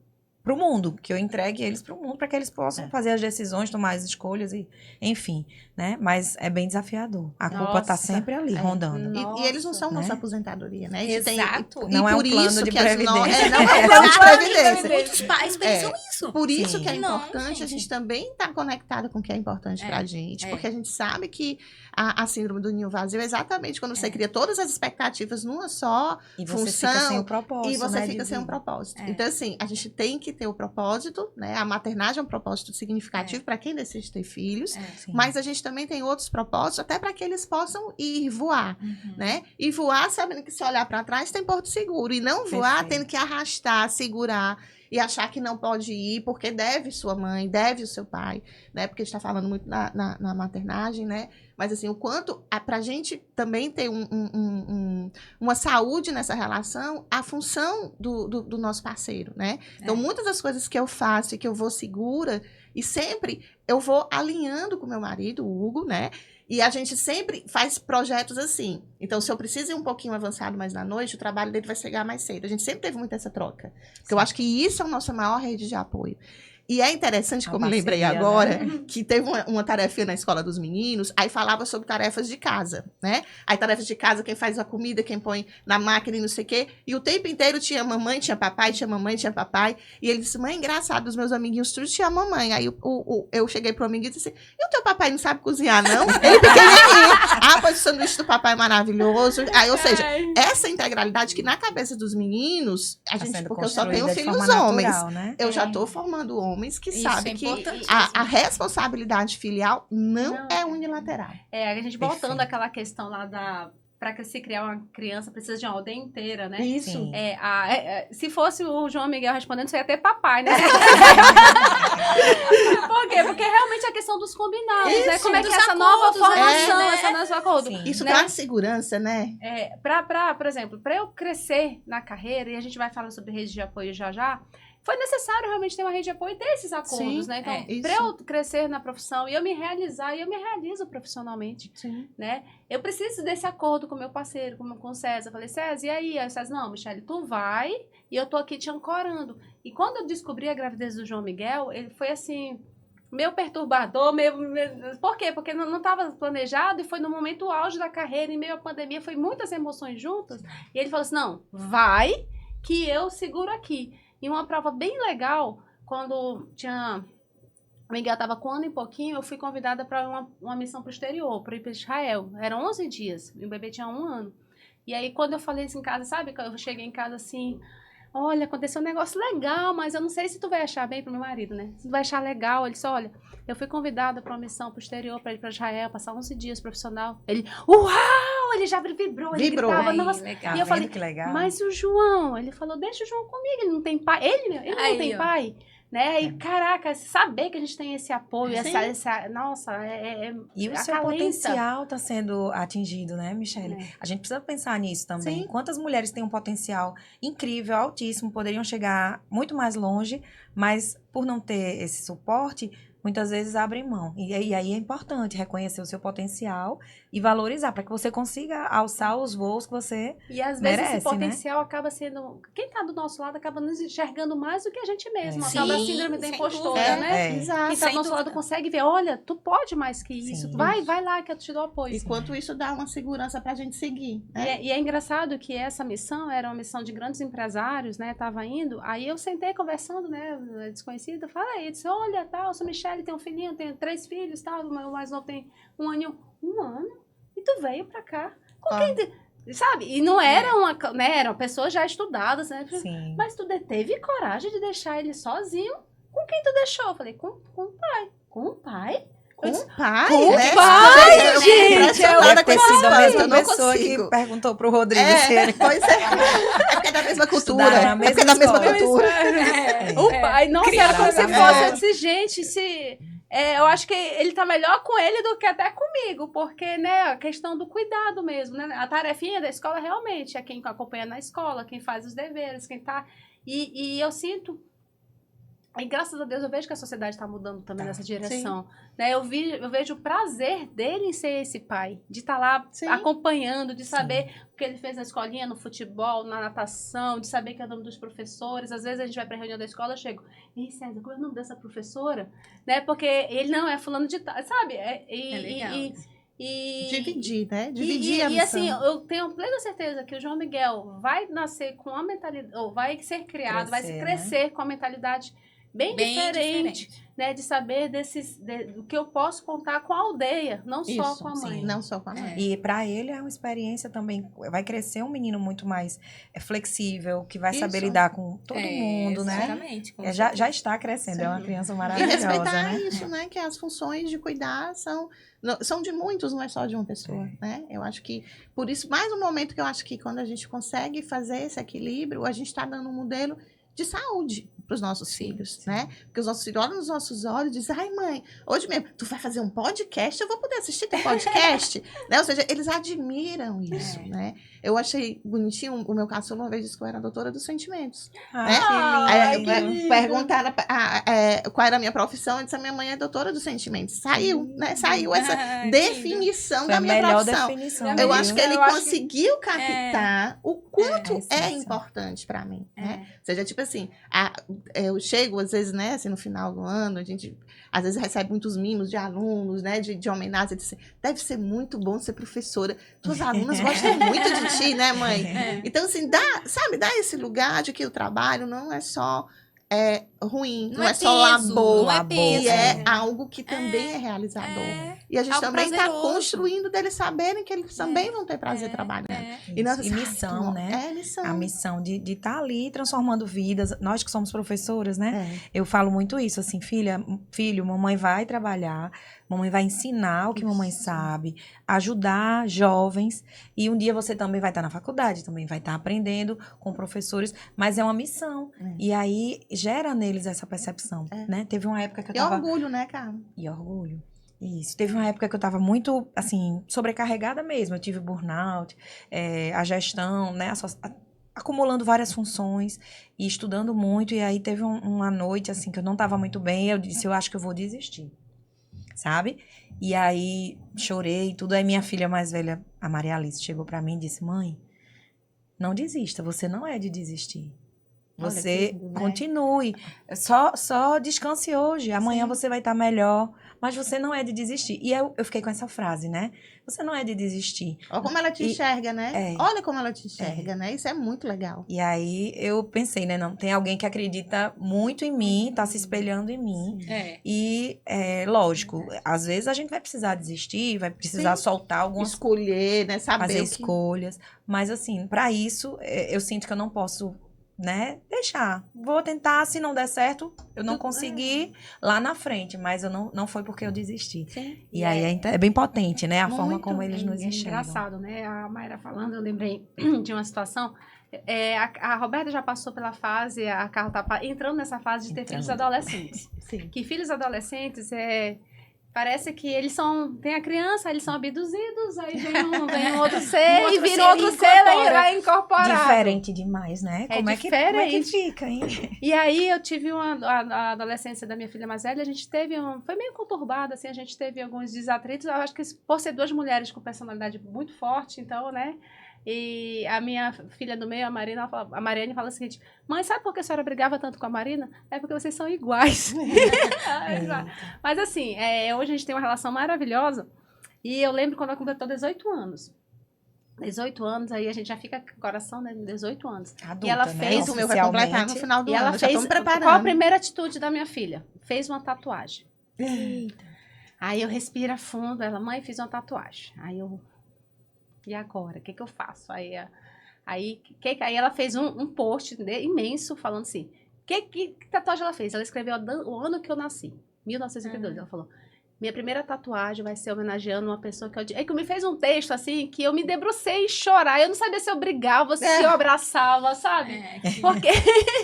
pro mundo, que eu entregue eles pro mundo para que eles possam fazer as decisões, tomar as escolhas e, enfim, né? Mas é bem desafiador. A culpa tá Nossa. sempre ali, rondando. E eles não são né? nossa aposentadoria, né? Exato. Não é um por plano isso de que as no- previdência. não é um plano de previdência. Muitos pais pensam isso. Por isso Sim. que é Não, importante a gente. gente também estar conectada com o que é importante pra gente. Porque a gente sabe que a síndrome do ninho vazio é exatamente quando você cria todas as expectativas numa só E você função, fica sem o propósito, e você né, fica de sem um vida. propósito. É. Então, assim, a gente tem que ter o propósito, né? A maternagem é um propósito significativo para quem decide ter filhos. Sim. Mas a gente também tem outros propósitos, até para que eles possam ir voar, Uhum. né? E voar sabendo que se olhar para trás tem porto seguro. E não voar Perfeito. tendo que arrastar, segurar e achar que não pode ir porque deve sua mãe, deve o seu pai, né? Porque a gente está falando muito na maternagem, né? Mas assim, o quanto para a gente também ter uma saúde nessa relação, a função do nosso parceiro, né? Então, muitas das coisas que eu faço e que eu vou segura, e sempre eu vou alinhando com meu marido, o Hugo, né? E a gente sempre faz projetos assim. Então, se eu preciso ir um pouquinho avançado mais na noite, o trabalho dele vai chegar mais cedo. A gente sempre teve muito essa troca. Porque eu acho que isso é a nossa maior rede de apoio. E é interessante, Uma como eu lembrei parceria, agora, né? que teve uma tarefinha na escola dos meninos, aí falava sobre tarefas de casa, né? Aí tarefas de casa, quem faz a comida, quem põe na máquina e não sei o quê. E o tempo inteiro tinha mamãe, tinha papai, tinha mamãe, tinha papai. E ele disse, mãe, engraçado, os meus amiguinhos tudo tinha mamãe. Aí eu cheguei pro amiguinho e disse assim, e o teu papai não sabe cozinhar, não? Ele pequenininho. Ah, pois o sanduíche do papai é maravilhoso. Aí, ou seja, essa integralidade que na cabeça dos meninos, a Tá gente, sendo porque eu só tenho construída de filhos forma homens. natural, né? Eu já tô formando homens que Isso sabem é que importantíssimo. a responsabilidade filial não Não. é unilateral. É, a gente voltando Perfeito. àquela questão lá para que se criar uma criança precisa de uma aldeia inteira, né? Isso. Sim. Se fosse o João Miguel respondendo, você ia ter papai, né? Por quê? Porque realmente é a questão dos combinados, né? Isso, Como é que dos essa nova acordos, né? formação, É. essa nosso acordo. Sim. Isso né? traz segurança, né? Por exemplo, para eu crescer na carreira, e a gente vai falar sobre rede de apoio já já, foi necessário realmente ter uma rede de apoio e ter esses acordos, Sim, né? Então, isso. para eu crescer na profissão e eu me realizar, e eu me realizo profissionalmente, Sim. né? Eu preciso desse acordo com meu parceiro, com o César. Eu falei, César, e aí? Aí o César, não, Michele, tu vai e eu tô aqui te ancorando. E quando eu descobri a gravidez do João Miguel, ele foi assim, meio perturbador, Por quê? Porque não estava planejado e foi no momento auge da carreira, em meio à pandemia, foi muitas emoções juntas. E ele falou assim, não, vai que eu seguro aqui. E uma prova bem legal, quando o Miguel estava com 1 ano e pouquinho, eu fui convidada para uma missão para o exterior, para ir para Israel. Eram 11 dias, e o bebê tinha 1 ano. E aí, quando eu falei isso em casa, sabe? Eu cheguei em casa assim, olha, aconteceu um negócio legal, mas eu não sei se tu vai achar bem pro meu marido, né? Se tu vai achar legal. Ele disse, olha, eu fui convidada para uma missão pro exterior, para ir para Israel, passar 11 dias profissional. Ele, uau! Ele já vibrou, ele Vibrou. gritava, Ai, nossa. legal. E eu falei, que legal. mas o João, ele falou, deixa o João comigo, ele não tem pai. Ele não Aí, tem ó. pai. Né? E, caraca, saber que a gente tem esse apoio, Sim. nossa, E o seu acalenta. potencial está sendo atingido, né, Michele? É. A gente precisa pensar nisso também. Sim. Quantas mulheres têm um potencial incrível, altíssimo, poderiam chegar muito mais longe, mas por não ter esse suporte, muitas vezes abrem mão. E aí é importante reconhecer o seu potencial e valorizar, para que você consiga alçar os voos que você... E às vezes merece, esse potencial acaba sendo. Quem tá do nosso lado acaba nos enxergando mais do que a gente mesmo. É. A tal da Sim, síndrome da sem impostora, dúvida. né? É. Quem tá Sem do nosso lado dúvida. consegue ver, olha, tu pode mais que isso. Sim. Vai lá que eu te dou apoio. E quanto isso dá uma segurança pra gente seguir, né? E é engraçado que essa missão era uma missão de grandes empresários, né? Tava indo. Aí eu sentei conversando, né? Desconhecida, falei, disse, olha, tal, eu sou Michele, tenho um filhinho, tenho 3 filhos, tal, o meu mais novo tem 1 aninho. 1 ano? E tu veio pra cá? Com Ah. quem? Sabe? E não era eram pessoas já estudadas, né? Sim. Mas tu teve coragem de deixar ele sozinho? Com quem tu deixou? Eu falei, com o pai. Com o pai? Com Eu disse, o pai, com né? o pai, Eu fico gente, impressionada Deve com ter esse sido a pai, mesma eu não pessoa consigo. que perguntou pro Rodrigo se ele... Pois é. É porque é da mesma cultura. Estudaram na É porque é da mesma mesma escola. cultura. O pai, nossa, era como se Criaram fosse. na Eu disse, gente, eu acho que ele tá melhor com ele do que até comigo, porque, né, a questão do cuidado mesmo, né? A tarefinha da escola realmente é quem acompanha na escola, quem faz os deveres, quem tá. E eu sinto E graças a Deus eu vejo que a sociedade está mudando também nessa direção. Né? Eu vejo o prazer dele em ser esse pai, de estar lá acompanhando, de saber o que ele fez na escolinha, no futebol, na natação, de saber que é o nome dos professores. Às vezes a gente vai para a reunião da escola, eu chego, ei, César, qual é o nome dessa professora? Né? Porque ele não é fulano de tal, sabe? Dividir, né? Dividir a missão. E assim, eu tenho plena certeza que o João Miguel vai nascer com a mentalidade, ou vai ser criado, vai crescer com a mentalidade bem diferente, né? De saber do que eu posso contar com a aldeia, não só com a mãe. Não só com a mãe. E para ele é uma experiência também, vai crescer um menino muito mais flexível, que vai saber lidar com todo mundo, né? Exatamente. Já está crescendo, é uma criança maravilhosa, E respeitar né? isso, né? Que as funções de cuidar são de muitos, não é só de uma pessoa, né? Eu acho que, por isso, mais um momento que eu acho que quando a gente consegue fazer esse equilíbrio, a gente está dando um modelo de saúde para os nossos filhos, né? Porque os nossos filhos olham nos nossos olhos e dizem, ai mãe, hoje mesmo, tu vai fazer um podcast, eu vou poder assistir teu podcast, né? Ou seja, eles admiram isso, né? Eu achei bonitinho, o meu caçula uma vez disse que eu era a doutora dos sentimentos, né? Aí perguntaram qual era a minha profissão, eu disse, a minha mãe é doutora dos sentimentos. Saiu, né? Saiu essa definição da minha profissão. Definição. Eu acho que ele conseguiu captar o quanto é importante para mim, né? Ou seja, tipo assim, eu chego, às vezes, né, assim, no final do ano, a gente, às vezes, recebe muitos mimos de alunos, né, de homenagem, deve ser muito bom ser professora. Tuas alunas gostam muito de ti, né, mãe? Então, assim, dá esse lugar de que o trabalho não é só ruim, não é só labor, não é peso, e é algo que também é realizador. E a gente algo também está prazeroso. construindo deles saberem que eles também vão ter prazer trabalhando. E missão, né? Missão. A missão de estar ali transformando vidas. Nós que somos professoras, né? Eu falo muito isso, assim, filho, mamãe vai trabalhar, mamãe vai ensinar o que mamãe sabe, ajudar jovens, e um dia você também vai estar na faculdade, também vai estar aprendendo com professores, mas é uma missão. E aí gera neles essa percepção, né? Teve uma época que eu tava... E orgulho, né, Carla? E orgulho. Isso. Teve uma época que eu tava muito, assim, sobrecarregada mesmo. Eu tive burnout, a gestão, né? Acumulando várias funções e estudando muito. E aí teve uma noite, assim, que eu não tava muito bem. Eu disse, eu acho que eu vou desistir, sabe? E aí chorei e tudo. Aí minha filha mais velha, a Maria Alice, chegou pra mim e disse, mãe, não desista, você não é de desistir. Você continue. Só descanse hoje. Amanhã você vai estar melhor. Mas você não é de desistir. E eu fiquei com essa frase, né? Você não é de desistir. Olha como ela te enxerga, né? Olha como ela te enxerga, né? Isso é muito legal. E aí eu pensei, né? Não, tem alguém que acredita muito em mim, tá se espelhando em mim. E, lógico, às vezes a gente vai precisar desistir, vai precisar soltar algumas... Escolher, né? Saber fazer escolhas. Mas, assim, para isso, eu sinto que eu não posso... né, deixar. Vou tentar, se não der certo, eu não consegui lá na frente, mas eu não foi porque eu desisti. E aí é bem potente, né, a forma como eles nos enxergam. É engraçado, né, a Mayra falando, eu lembrei de uma situação, a Roberta já passou pela fase, a Carla tá entrando nessa fase de ter filhos adolescentes. Que filhos adolescentes parece que eles tem a criança, eles são abduzidos, aí vem um outro ser e vira outro ser e vai incorporar. Diferente demais, né? Como é que fica, hein? E aí eu tive a adolescência da minha filha mais velha, a gente teve foi meio conturbada, assim, a gente teve alguns desatritos, eu acho que por ser duas mulheres com personalidade muito forte, então, né? E a minha filha do meio, a Mariane, fala o seguinte, mãe, sabe por que a senhora brigava tanto com a Marina? É porque vocês são iguais. Mas assim, hoje a gente tem uma relação maravilhosa. E eu lembro quando ela completou 18 anos. 18 anos, aí a gente já fica com o coração, né? 18 anos. Adulta, e ela né? fez o meu vai completar no final do ano. Ela fez, qual a primeira atitude da minha filha? Fez uma tatuagem. Eita. Aí eu respiro fundo, ela, mãe, fiz uma tatuagem. Aí eu... E agora? O que eu faço? Aí ela fez um post imenso falando assim, que tatuagem ela fez? Ela escreveu o ano que eu nasci, 1952. Ela falou, minha primeira tatuagem vai ser homenageando uma pessoa que eu... Aí que me fez um texto assim, que eu me debrucei em chorar. Eu não sabia se eu brigava, se eu abraçava, sabe? Porque...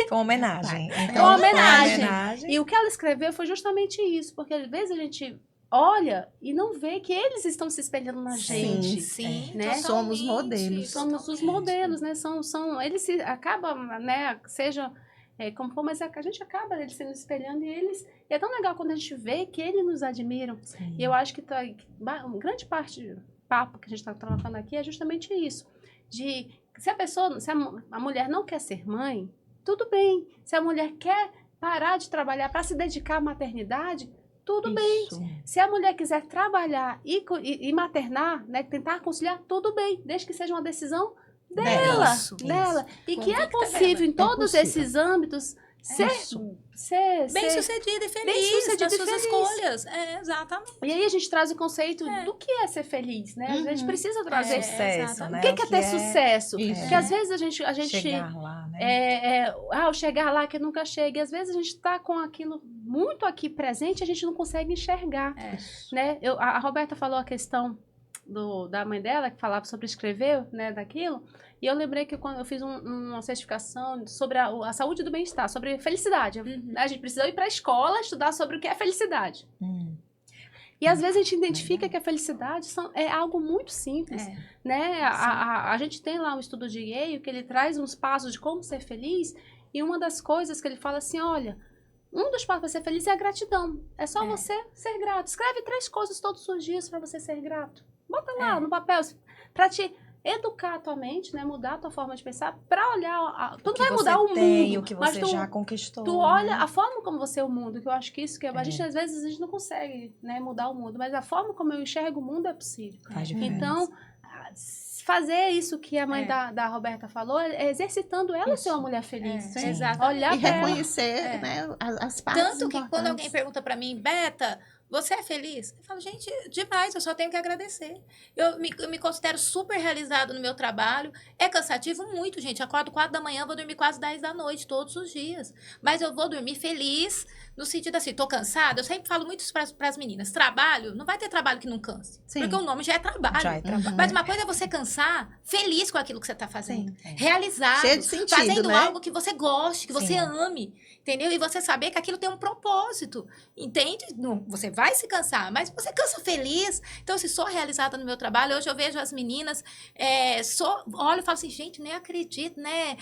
Foi uma homenagem. Então, uma homenagem. E o que ela escreveu foi justamente isso, porque às vezes a gente... olha e não vê que eles estão se espelhando na gente. Sim, né? Somos modelos. Somos os modelos, né? Eles acabam, né? Seja mas a gente acaba eles se espelhando e é tão legal quando a gente vê que eles nos admiram. Sim. E eu acho que grande parte do papo que a gente está colocando aqui é justamente isso. Se a mulher não quer ser mãe, tudo bem. Se a mulher quer parar de trabalhar para se dedicar à maternidade, tudo bem. Se a mulher quiser trabalhar e maternar, né, tentar conciliar, tudo bem. Desde que seja uma decisão dela. E que é possível em todos esses âmbitos ser bem-sucedida e feliz nas suas escolhas. Exatamente. E aí a gente traz o conceito do que é ser feliz, né? A gente precisa trazer sucesso, né? O que é ter sucesso? Isso. Porque às vezes a gente chegar lá, né? o chegar lá que nunca chega. E às vezes a gente está com aquilo muito aqui presente, a gente não consegue enxergar, né? A Roberta falou a questão da mãe dela, que falava sobre escrever, né, daquilo. E eu lembrei que quando eu fiz uma certificação sobre a saúde do bem-estar, sobre felicidade. A gente precisa ir para a escola estudar sobre o que é felicidade. E às vezes a gente identifica que a felicidade é algo muito simples, né? A gente tem lá um estudo de Yale que ele traz uns passos de como ser feliz, e uma das coisas que ele fala assim, olha, um dos passos para ser feliz é a gratidão. É só você ser grato. Escreve 3 coisas todos os dias para você ser grato. Bota lá no papel, para te educar a tua mente, né? Mudar a tua forma de pensar, para olhar... Tu não vai mudar o mundo, o que você já conquistou. Tu olha a forma como você é o mundo, que eu acho que isso que a gente, às vezes, a gente não consegue, né, mudar o mundo, mas a forma como eu enxergo o mundo é possível. Faz diferença. Então, fazer isso que a mãe da Roberta falou, exercitando ela ser uma mulher feliz. Exato. Olhar E para ela. reconhecer, né, as partes Tanto que quando importantes. alguém pergunta pra mim, Beta, você é feliz? Eu falo, gente, demais, eu só tenho que agradecer. Eu me considero super realizado no meu trabalho. É cansativo muito, gente. Acordo 4 da manhã, vou dormir quase 10 da noite, todos os dias. Mas eu vou dormir feliz, no sentido assim, tô cansada. Eu sempre falo muito isso pras meninas. Trabalho, não vai ter trabalho que não canse. Sim. Porque o nome já é trabalho. Já é trabalho. Mas uma coisa é você cansar feliz com aquilo que você tá fazendo. Sim. Realizado. Cheio de sentido, fazendo né? algo que você goste, que você Sim. ame. Entendeu? E você saber que aquilo tem um propósito. Entende? Não, você vai se cansar, mas você cansa feliz. Então, se sou realizada no meu trabalho, hoje eu vejo as meninas, olho e falo assim, gente, nem acredito, né?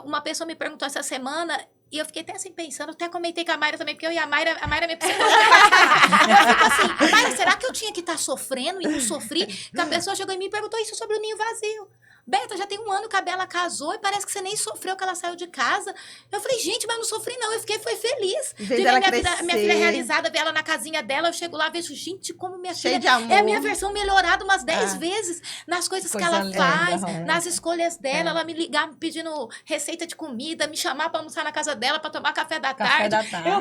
Uma pessoa me perguntou essa semana, e eu fiquei até assim pensando, até comentei com a Mayra também, porque eu e a Mayra me psicóloga. Eu fico assim, Mayra, será que eu tinha que estar sofrendo e não sofri? Que a pessoa chegou em mim e perguntou isso sobre o ninho vazio. Beta, já tem 1 ano que a Bela casou e parece que você nem sofreu que ela saiu de casa. Eu falei, gente, mas não sofri não, eu foi feliz. De ver minha filha realizada, ver ela na casinha dela, eu chego lá, vejo, gente, como minha Cheio filha de amor. é a minha versão melhorada umas 10 vezes nas coisas que ela Coisa faz, linda, nas escolhas dela, ela me ligar pedindo receita de comida, me chamar pra almoçar na casa dela, pra tomar café da tarde.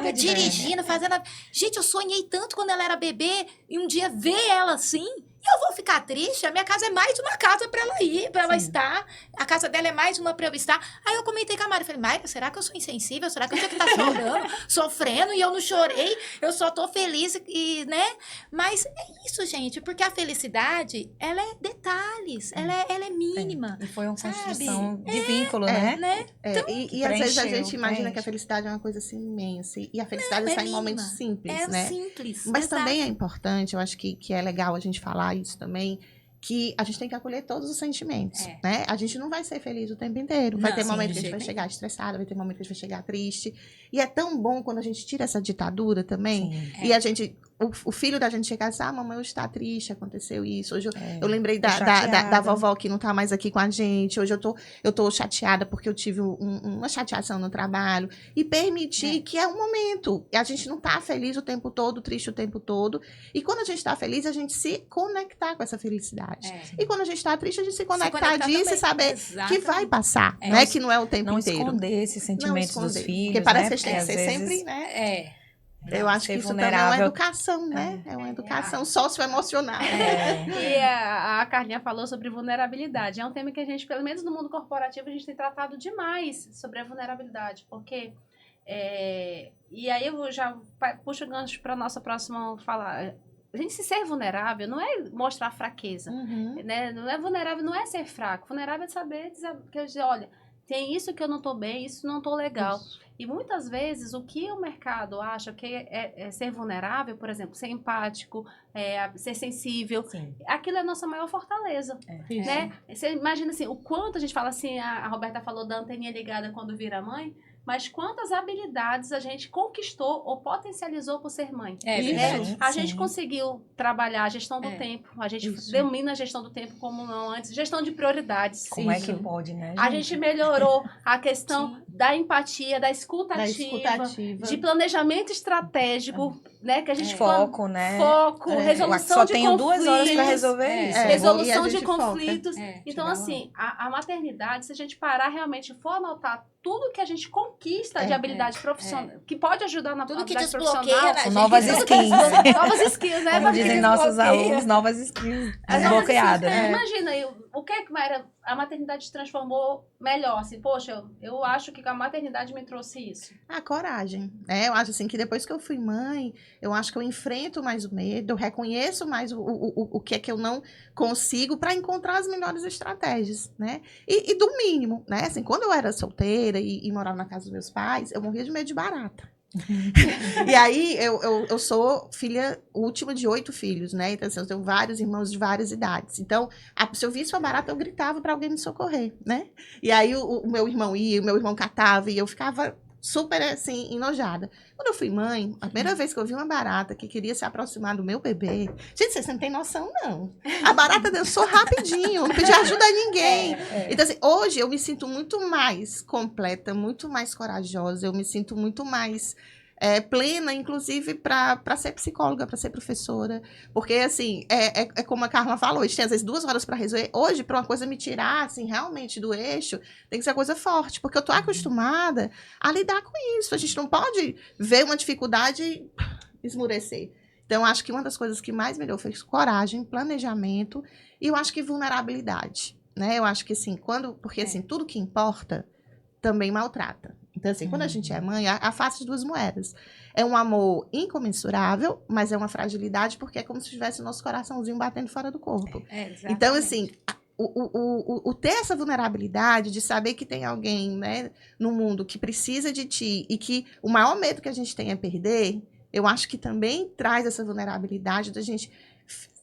Eu dirigindo, fazendo... Gente, eu sonhei tanto quando ela era bebê, e um dia ver ela assim... Eu vou ficar triste? A minha casa é mais uma casa pra ela ir, pra ela estar. A casa dela é mais uma pra eu estar. Aí eu comentei com a Mari, falei, Mari, será que eu sou insensível? Será que eu tinha que estar chorando, sofrendo e eu não chorei? Eu só tô feliz e, né? Mas é isso, gente, porque a felicidade, ela é detalhes, ela é mínima. E foi uma sabe? construção de vínculo, né? Né? É, e às vezes a preencheu, gente imagina preenche. que a felicidade é uma coisa assim imensa. E a felicidade Não, está em mínima. momentos simples, É né? simples. Mas exato. também é importante, eu acho que é legal a gente falar isso também, que a gente tem que acolher todos os sentimentos, né? A gente não vai ser feliz o tempo inteiro. Vai Não, ter sim, momento de que a gente vai jeito chegar estressada, vai ter momento que a gente vai chegar triste. E é tão bom quando a gente tira essa ditadura também. Sim. E a gente... O filho da gente chegar e dizer, mamãe, hoje tá triste, aconteceu isso. Hoje eu lembrei Tô da chateada. vovó que não tá mais aqui com a gente. Hoje eu tô chateada porque eu tive uma chateação no trabalho. E permitir que é um momento. E a gente não tá feliz o tempo todo, triste o tempo todo. E quando a gente tá feliz, a gente se conectar com essa felicidade. E quando a gente tá triste, a gente se conectar disso também. e saber Exatamente. que vai passar, né? Que não é o tempo Não inteiro. esconder esses sentimentos Não dos esconder. filhos, Porque parece né? que a gente tem que Porque, ser às vezes, sempre, né? Eu acho que ser isso também é uma vulnerável. educação, né? É uma educação socioemocional. E a Carlinha falou sobre vulnerabilidade. É um tema que a gente, pelo menos no mundo corporativo, a gente tem tratado demais sobre a vulnerabilidade. Porque... e aí eu já puxo o gancho para a nossa próxima falar. A gente se ser vulnerável não é mostrar fraqueza. Né? Não é vulnerável, não é ser fraco. Vulnerável é saber dizer, olha, tem isso que eu não tô bem, isso não tô legal. Isso. E muitas vezes o que o mercado acha que é ser vulnerável, por exemplo, ser empático, ser sensível, Sim. aquilo é a nossa maior fortaleza. Né? Você imagina assim, o quanto a gente fala assim, a Roberta falou da anteninha ligada quando vira mãe, mas quantas habilidades a gente conquistou ou potencializou por ser mãe. É Isso, verdade. A sim. gente conseguiu trabalhar a gestão do É. tempo, a gente Isso. domina a gestão do tempo como não antes, gestão de prioridades. Como é que Isso. pode, né, A gente melhorou a questão Sim. da empatia, da escuta Da ativa, escutativa. de planejamento estratégico, né? Que a gente foco, né? foco, É. resolução Só de tenho 2 horas para conflitos, resolver É. isso. É. resolução E a de gente foca. conflitos. É. Então, Chegar lá. assim, a maternidade, se a gente parar realmente e for anotar tudo que a gente conquista de É, habilidade profissional, que pode ajudar na Tudo que habilidade desbloqueia profissional. na gente. Novas Tudo que skills. desbloqueia- novas skills, né? Como Porque dizem nossos desbloqueia. alunos, novas skills as novas desbloqueadas. skills, É. Imagina, o que é que Mayra, a maternidade te transformou melhor? Assim, poxa, eu acho que a maternidade me trouxe isso. A coragem, né? Eu acho assim que depois que eu fui mãe, eu acho que eu enfrento mais o medo, eu reconheço mais o que é que eu não consigo para encontrar as melhores estratégias, né? E do mínimo, né? Assim, quando eu era solteira e morava na casa dos meus pais, eu morria de medo de barata. E aí, eu sou filha última de 8 filhos, né? Então, assim, eu tenho vários irmãos de várias idades. Então, se eu visse uma barata, eu gritava para alguém me socorrer, né? E aí, o meu irmão ia, o meu irmão catava, e eu ficava super, assim, enojada. Quando eu fui mãe, a primeira vez que eu vi uma barata que queria se aproximar do meu bebê... Gente, vocês não têm noção, não. A barata dançou rapidinho, não pediu ajuda a ninguém. Então, assim, hoje eu me sinto muito mais completa, muito mais corajosa, eu me sinto muito mais plena, inclusive, para ser psicóloga, para ser professora. Porque, assim, é como a Carla falou, a gente tem às vezes 2 horas para resolver. Hoje, para uma coisa me tirar, assim, realmente do eixo, tem que ser uma coisa forte, porque eu tô acostumada a lidar com isso. A gente não pode ver uma dificuldade e esmurecer. Então, acho que uma das coisas que mais melhorou foi coragem, planejamento e eu acho que vulnerabilidade, né? Eu acho que, assim, porque, assim, tudo que importa também maltrata. Então, assim, quando a gente é mãe, a face de 2 moedas. É um amor incomensurável, mas é uma fragilidade porque é como se tivesse o nosso coraçãozinho batendo fora do corpo. Então, assim, o ter essa vulnerabilidade de saber que tem alguém, né, no mundo que precisa de ti e que o maior medo que a gente tem é perder, eu acho que também traz essa vulnerabilidade da gente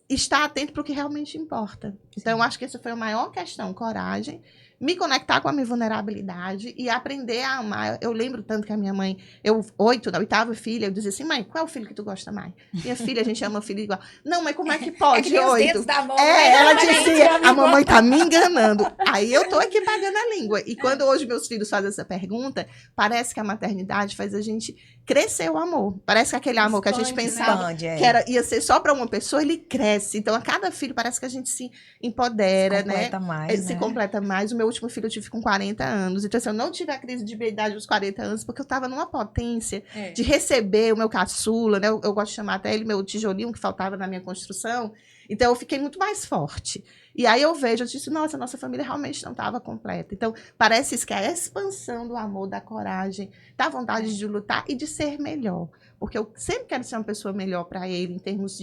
estar atento para o que realmente importa. Então, eu acho que essa foi a maior questão, coragem, me conectar com a minha vulnerabilidade e aprender a amar. Eu lembro tanto que a minha mãe, na 8ª filha, eu dizia assim, mãe, qual é o filho que tu gosta mais? Minha filha, a gente ama filho igual. Não, mas como é que pode, É que nem os 8? dedos da mão, né? Ela dizia, a mamãe tá me enganando. Aí eu tô aqui pagando a língua. E quando hoje meus filhos fazem essa pergunta, parece que a maternidade faz a gente crescer o amor. Parece que aquele amor que a gente pensava Expande, que ia ser só para uma pessoa, ele cresce. Então, a cada filho parece que a gente se empodera, se completa mais, se né? completa mais. O meu último filho eu tive com 40 anos. Então, assim, eu não tive a crise de idade dos 40 anos, porque eu estava numa potência de receber o meu caçula, né? Eu gosto de chamar até ele meu tijolinho que faltava na minha construção. Então, eu fiquei muito mais forte. E aí eu disse, nossa, nossa família realmente não estava completa. Então, parece isso que é a expansão do amor, da coragem, da vontade de lutar e de ser melhor. Porque eu sempre quero ser uma pessoa melhor para ele, em termos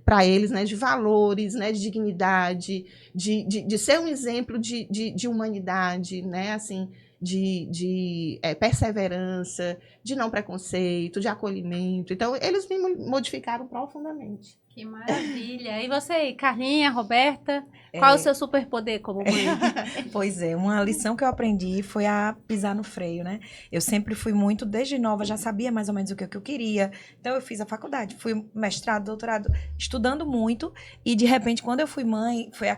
para eles, né, de valores, né, de dignidade, de ser um exemplo de humanidade, né, assim, de perseverança, de não preconceito, de acolhimento. Então, eles me modificaram profundamente. Que maravilha. E você, Carlinha, Roberta, qual é o seu superpoder como mãe? Pois é, uma lição que eu aprendi foi a pisar no freio, né? Eu sempre fui muito, desde nova, já sabia mais ou menos o que eu queria. Então, eu fiz a faculdade, fui mestrado, doutorado, estudando muito. E, de repente, quando eu fui mãe, foi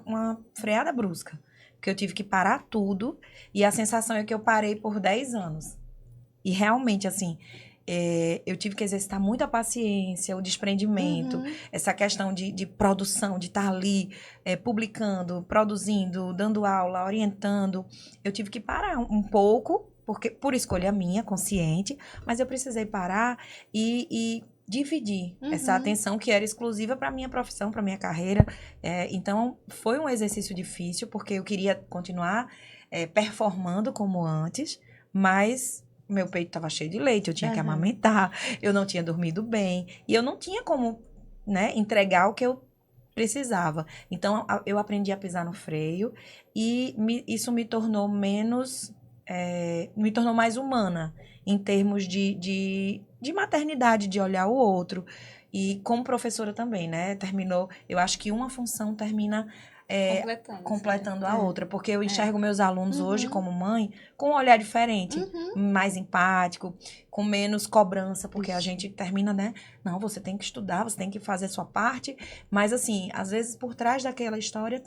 uma freada brusca. Porque eu tive que parar tudo. E a sensação é que eu parei por 10 anos. E, realmente, assim... eu tive que exercitar muita paciência, o desprendimento, essa questão de produção, de estar ali publicando, produzindo, dando aula, orientando. Eu tive que parar um pouco, porque por escolha minha, consciente, mas eu precisei parar e dividir essa atenção que era exclusiva para a minha profissão, para a minha carreira. Então, foi um exercício difícil, porque eu queria continuar performando como antes, mas... meu peito estava cheio de leite, eu tinha que amamentar, eu não tinha dormido bem, e eu não tinha como, né, entregar o que eu precisava. Então, eu aprendi a pisar no freio, e isso me tornou me tornou mais humana, em termos de maternidade, de olhar o outro. E como professora também, né, eu acho que uma função termina completando a outra. Porque eu enxergo meus alunos hoje como mãe com um olhar diferente, mais empático, com menos cobrança, porque a gente termina, né? Não, você tem que estudar, você tem que fazer a sua parte. Mas, assim, às vezes por trás daquela história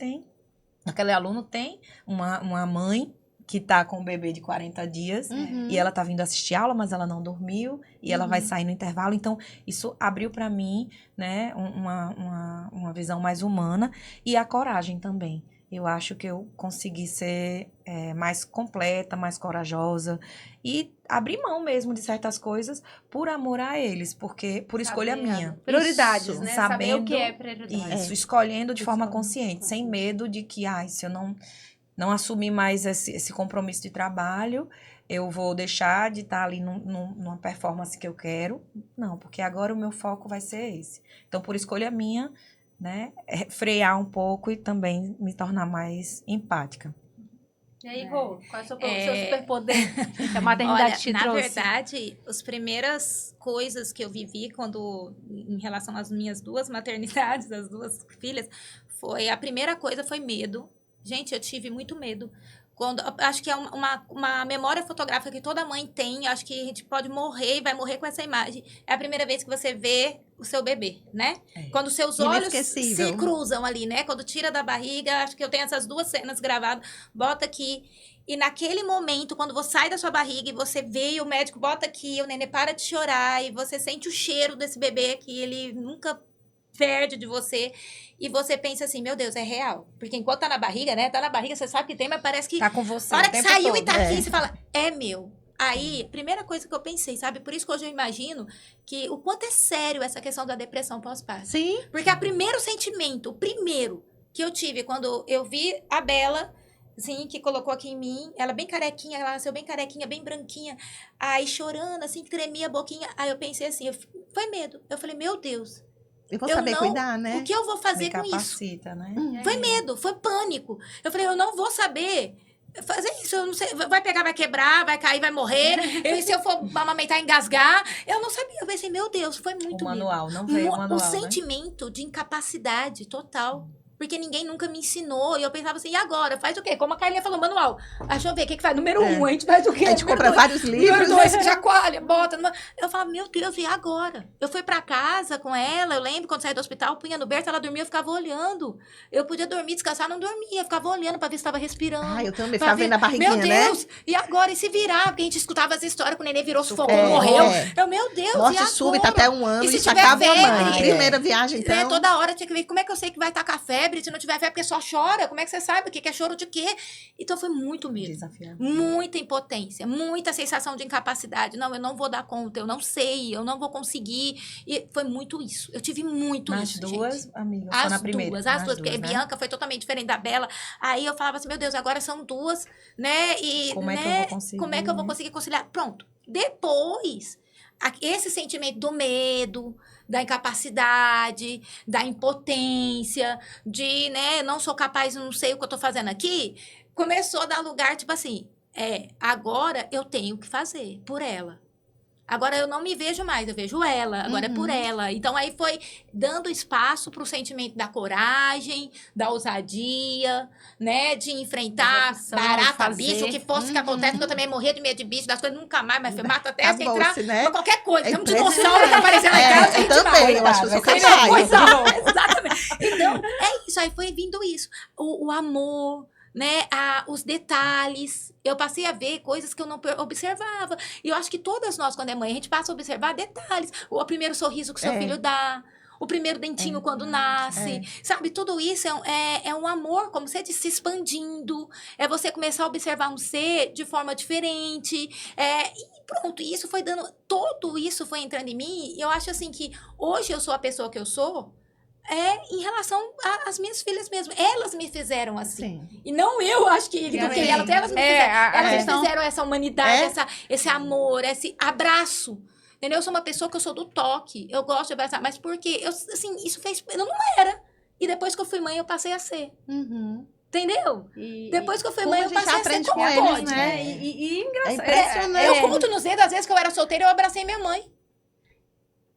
aquele aluno tem uma mãe que tá com um bebê de 40 dias e ela tá vindo assistir aula, mas ela não dormiu e ela vai sair no intervalo. Então, isso abriu para mim, né, uma visão mais humana e a coragem também. Eu acho que eu consegui ser mais completa, mais corajosa e abrir mão mesmo de certas coisas por amor a eles, porque por escolha minha. Prioridades, Isso, né? Sabendo, Saber o que é prioridade. Isso, escolhendo de forma consciente, sem medo de que, se eu não assumir mais esse compromisso de trabalho, eu vou deixar de estar ali numa performance que eu quero. Não, porque agora o meu foco vai ser esse. Então, por escolha minha, né, frear um pouco e também me tornar mais empática. E aí, Rô, qual é o seu superpoder que a maternidade te trouxe? Na verdade, as primeiras coisas que eu vivi em relação às minhas 2 maternidades, as 2 filhas, a primeira coisa foi medo. Gente, eu tive muito medo. Acho que é uma memória fotográfica que toda mãe tem. Acho que a gente pode morrer e vai morrer com essa imagem. É a primeira vez que você vê o seu bebê, né? Quando os seus olhos se cruzam ali, né? Quando tira da barriga, acho que eu tenho essas 2 cenas gravadas. Bota aqui. E naquele momento, quando você sai da sua barriga e você vê e o médico bota aqui, o nenê para de chorar e você sente o cheiro desse bebê que ele nunca perde de você. E você pensa assim, meu Deus, é real. Porque enquanto tá na barriga, né? Tá na barriga, você sabe que tem, mas parece que... Tá com você a hora o que tempo saiu todo. e tá aqui, você fala, é meu. Aí, primeira coisa que eu pensei, sabe? Por isso que hoje eu imagino que o quanto é sério essa questão da depressão pós-parto. Sim. Porque o primeiro que eu tive quando eu vi a Bela, assim, que colocou aqui em mim, ela bem carequinha, ela nasceu bem carequinha, bem branquinha, aí chorando, assim, tremia a boquinha. Aí eu pensei assim, foi medo. Eu falei, meu Deus, eu vou saber cuidar, né? O que eu vou fazer com isso? Né? Foi medo, foi pânico. Eu falei, eu não vou saber fazer isso. Eu não sei, vai pegar, vai quebrar, vai cair, vai morrer. Se eu for amamentar, engasgar. Eu não sabia. Eu pensei, meu Deus, foi muito o manual, medo. Não veio o manual, O sentimento de incapacidade total. Porque ninguém nunca me ensinou. E eu pensava assim, e agora? Faz o quê? Como a Carlinha falou, manual. Deixa eu ver, o que faz? Número 1, a gente faz o quê? A gente compra vários livros. Número 2, chacoalha, bota. Eu falava, meu Deus, e agora? Eu fui pra casa com ela, eu lembro, quando saí do hospital, punha no berço, ela dormia, eu ficava olhando. Eu podia dormir, descansar, não dormia. Eu ficava olhando pra ver se estava respirando. Eu também ficava vendo a barriguinha, né? Meu Deus, e agora? E se virar? Porque a gente escutava as histórias, que o nenê virou sufoco, morreu. Meu Deus, morte e agora? súbita até 1 ano, e isso acaba a mãe. Primeira viagem, então. Né, toda hora tinha que ver como é que eu sei que vai estar com a febre, se não tiver febre, porque só chora. Como é que você sabe o que é choro de quê? Então foi muito medo. Desafiador. Muita impotência, muita sensação de incapacidade. Não, eu não vou dar conta, eu não sei, eu não vou conseguir. E foi muito isso. Eu tive muito isso. As 2, amiga, as na primeira. As duas, porque a Bianca foi totalmente diferente da Bela. Aí eu falava assim, meu Deus, agora são 2, né? E como é que eu vou conseguir? Como é que eu vou conseguir conciliar? Pronto. Depois, esse sentimento do medo, da incapacidade, da impotência, de, né, não sou capaz, não sei o que eu tô fazendo aqui, começou a dar lugar, tipo assim, agora eu tenho que fazer por ela. Agora eu não me vejo mais, eu vejo ela, agora é por ela. Então aí foi dando espaço pro sentimento da coragem, da ousadia, né? De enfrentar barata, bicho, o que fosse que acontece, porque eu também morria de medo de bicho, das coisas nunca mais, mas mata até se entrar, né? qualquer coisa. Tem um dinossauro que apareceu na casa, eu também, eu acho que eu sou capaz. Exatamente. Então, é isso, aí foi vindo isso. O amor, né, os detalhes. Eu passei a ver coisas que eu não observava. E eu acho que todas nós, quando é mãe, a gente passa a observar detalhes. O primeiro sorriso que o seu filho dá, o primeiro dentinho quando nasce. Sabe, tudo isso é um amor, como você disse, se expandindo. É você começar a observar um ser de forma diferente. E pronto, isso foi dando... Tudo isso foi entrando em mim. E eu acho assim que hoje eu sou a pessoa que eu sou, em relação às minhas filhas mesmo. Elas me fizeram assim. Sim. E não eu acho que eduquei elas. Elas me fizeram. Elas fizeram essa humanidade, esse amor, esse abraço. Entendeu? Eu sou uma pessoa que eu sou do toque. Eu gosto de abraçar. Mas porque, isso fez... Eu não era. E depois que eu fui mãe, eu passei a ser. Entendeu? Depois que eu fui mãe, eu passei a ser como pode. Né? E engraçado. É impressionante. Eu conto nos dedos, às vezes que eu era solteira, eu abracei minha mãe.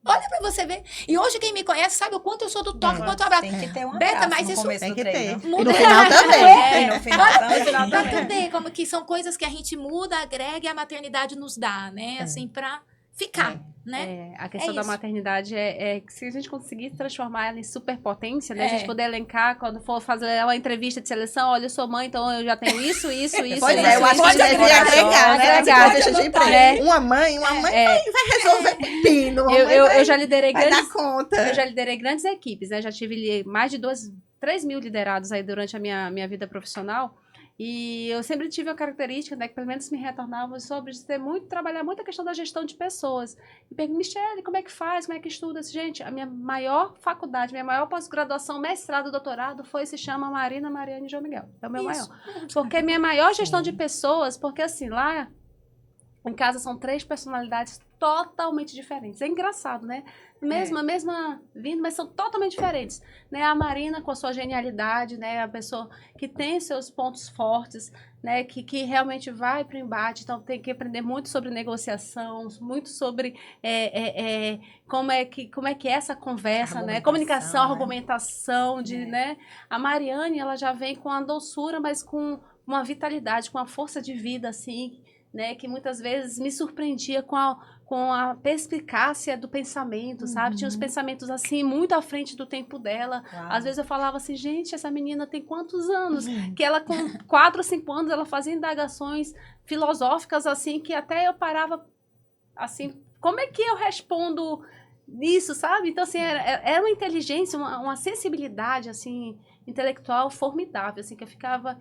Olha pra você ver. E hoje quem me conhece sabe o quanto eu sou do toque, o quanto eu abraço. Tem que ter um Beta, abraço mas no isso começo tem do que treino. ter. E no final também. E no final também. Pra tu ver como que são coisas que a gente muda, agrega e a maternidade nos dá, né? Assim, pra ficar, né? A questão É da isso. maternidade é que se a gente conseguir transformar ela em superpotência, né? A É. gente poder elencar, quando for fazer uma entrevista de seleção, olha, eu sou mãe, então eu já tenho isso, isso. Pois isso, é, eu acho que isso, devia isso. agregar, né? Agregar. Deixa de emprego. É. Uma mãe vai resolver pepino. Eu já liderei vai dar grandes... conta. Eu já liderei grandes equipes, né? Já tive mais de 3 mil liderados aí durante a minha vida profissional. E eu sempre tive uma característica, né, que pelo menos me retornava sobre trabalhar muito a questão da gestão de pessoas. E pergunto, Michele, como é que faz? Como é que estuda? Gente, a minha maior faculdade, minha maior pós-graduação, mestrado, doutorado, se chama Marina Mariane João Miguel. É o meu maior. Porque minha maior gestão de pessoas, porque assim, lá em casa são 3 personalidades totalmente diferentes. É engraçado, né? Mesma vindo, mas são totalmente diferentes. Né? A Marina com a sua genialidade, né? A pessoa que tem seus pontos fortes, né? Que realmente vai para o embate. Então, tem que aprender muito sobre negociação, muito sobre como é que é essa conversa, né? Comunicação, né? argumentação, né? A Mariane, ela já vem com a doçura, mas com uma vitalidade, com a força de vida, assim, né, que muitas vezes me surpreendia com a perspicácia do pensamento, sabe? Tinha uns pensamentos assim, muito à frente do tempo dela. Uau. Às vezes eu falava assim, gente, essa menina tem quantos anos? Que ela com 4 ou 5 anos, ela fazia indagações filosóficas assim, que até eu parava assim, como é que eu respondo isso, sabe? Então, assim, era uma inteligência, uma sensibilidade, assim, intelectual formidável, assim, que eu ficava...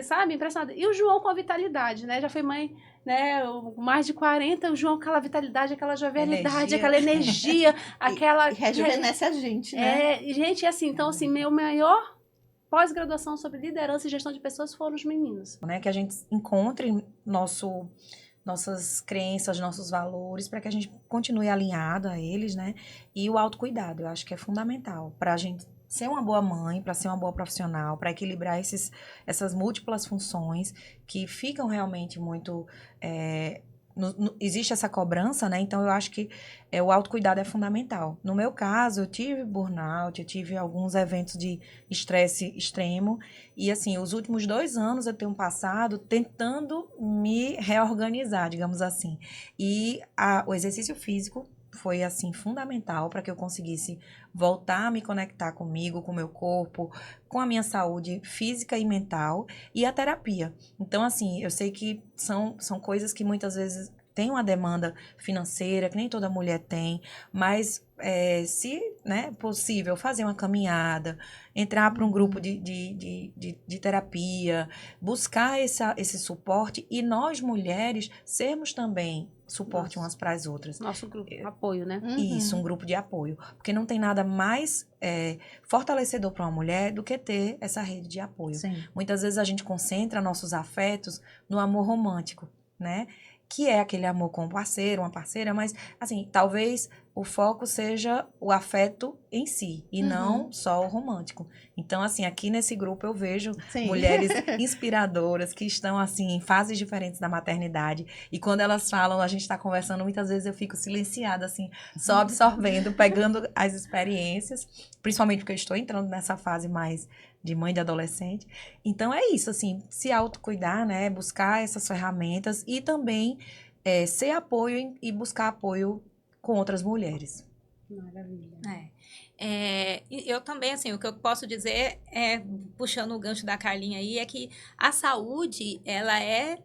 sabe, impressionada. E o João com a vitalidade, né? Já foi mãe, né? Mais de 40, o João com aquela vitalidade, aquela jovialidade, aquela energia, aquela... E rejuvenesce a gente, né? Gente, assim, então, assim, meu maior pós-graduação sobre liderança e gestão de pessoas foram os meninos. Né? Que a gente encontre nossas crenças, nossos valores, para que a gente continue alinhado a eles, né? E o autocuidado, eu acho que é fundamental para a gente ser uma boa mãe, para ser uma boa profissional, para equilibrar essas múltiplas funções que ficam realmente muito... existe essa cobrança, né? Então, eu acho que o autocuidado é fundamental. No meu caso, eu tive burnout, eu tive alguns eventos de estresse extremo. E, assim, os últimos 2 anos eu tenho passado tentando me reorganizar, digamos assim. E o exercício físico foi, assim, fundamental para que eu conseguisse voltar a me conectar comigo, com o meu corpo, com a minha saúde física e mental e a terapia. Então, assim, eu sei que são coisas que muitas vezes têm uma demanda financeira, que nem toda mulher tem, mas se, né, possível, fazer uma caminhada, entrar para um grupo de terapia, buscar esse suporte e nós, mulheres, sermos também suporte umas para as outras. Nosso grupo, apoio, né? Isso, um grupo de apoio. Porque não tem nada mais fortalecedor para uma mulher do que ter essa rede de apoio. Sim. Muitas vezes a gente concentra nossos afetos no amor romântico, né? Que é aquele amor com um parceiro, uma parceira, mas, assim, talvez o foco seja o afeto em si, e não só o romântico. Então, assim, aqui nesse grupo eu vejo mulheres inspiradoras que estão, assim, em fases diferentes da maternidade, e quando elas falam, a gente está conversando, muitas vezes eu fico silenciada, assim, só absorvendo, pegando as experiências, principalmente porque eu estou entrando nessa fase mais de mãe de adolescente. Então, é isso, assim, se autocuidar, né, buscar essas ferramentas e também ser apoio e buscar apoio com outras mulheres. Maravilha. Eu também, assim, o que eu posso dizer puxando o gancho da Carlinha aí, é que a saúde, ela é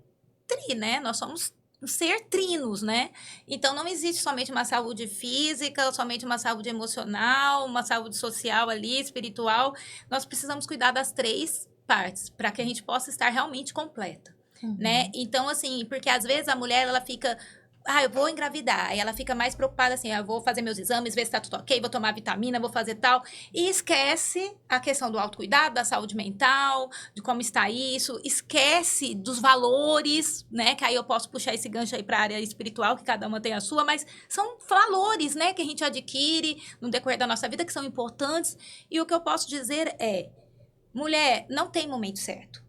né? Nós somos um ser trinos, né? Então, não existe somente uma saúde física, somente uma saúde emocional, uma saúde social ali, espiritual. Nós precisamos cuidar das 3 partes, para que a gente possa estar realmente completa, né? Então, assim, porque às vezes a mulher, ela fica... eu vou engravidar. Aí ela fica mais preocupada assim, eu vou fazer meus exames, ver se tá tudo ok, vou tomar vitamina, vou fazer tal. E esquece a questão do autocuidado, da saúde mental, de como está isso. Esquece dos valores, né? Que aí eu posso puxar esse gancho aí pra área espiritual, que cada uma tem a sua, mas são valores, né? Que a gente adquire no decorrer da nossa vida, que são importantes. E o que eu posso dizer é, mulher, não tem momento certo,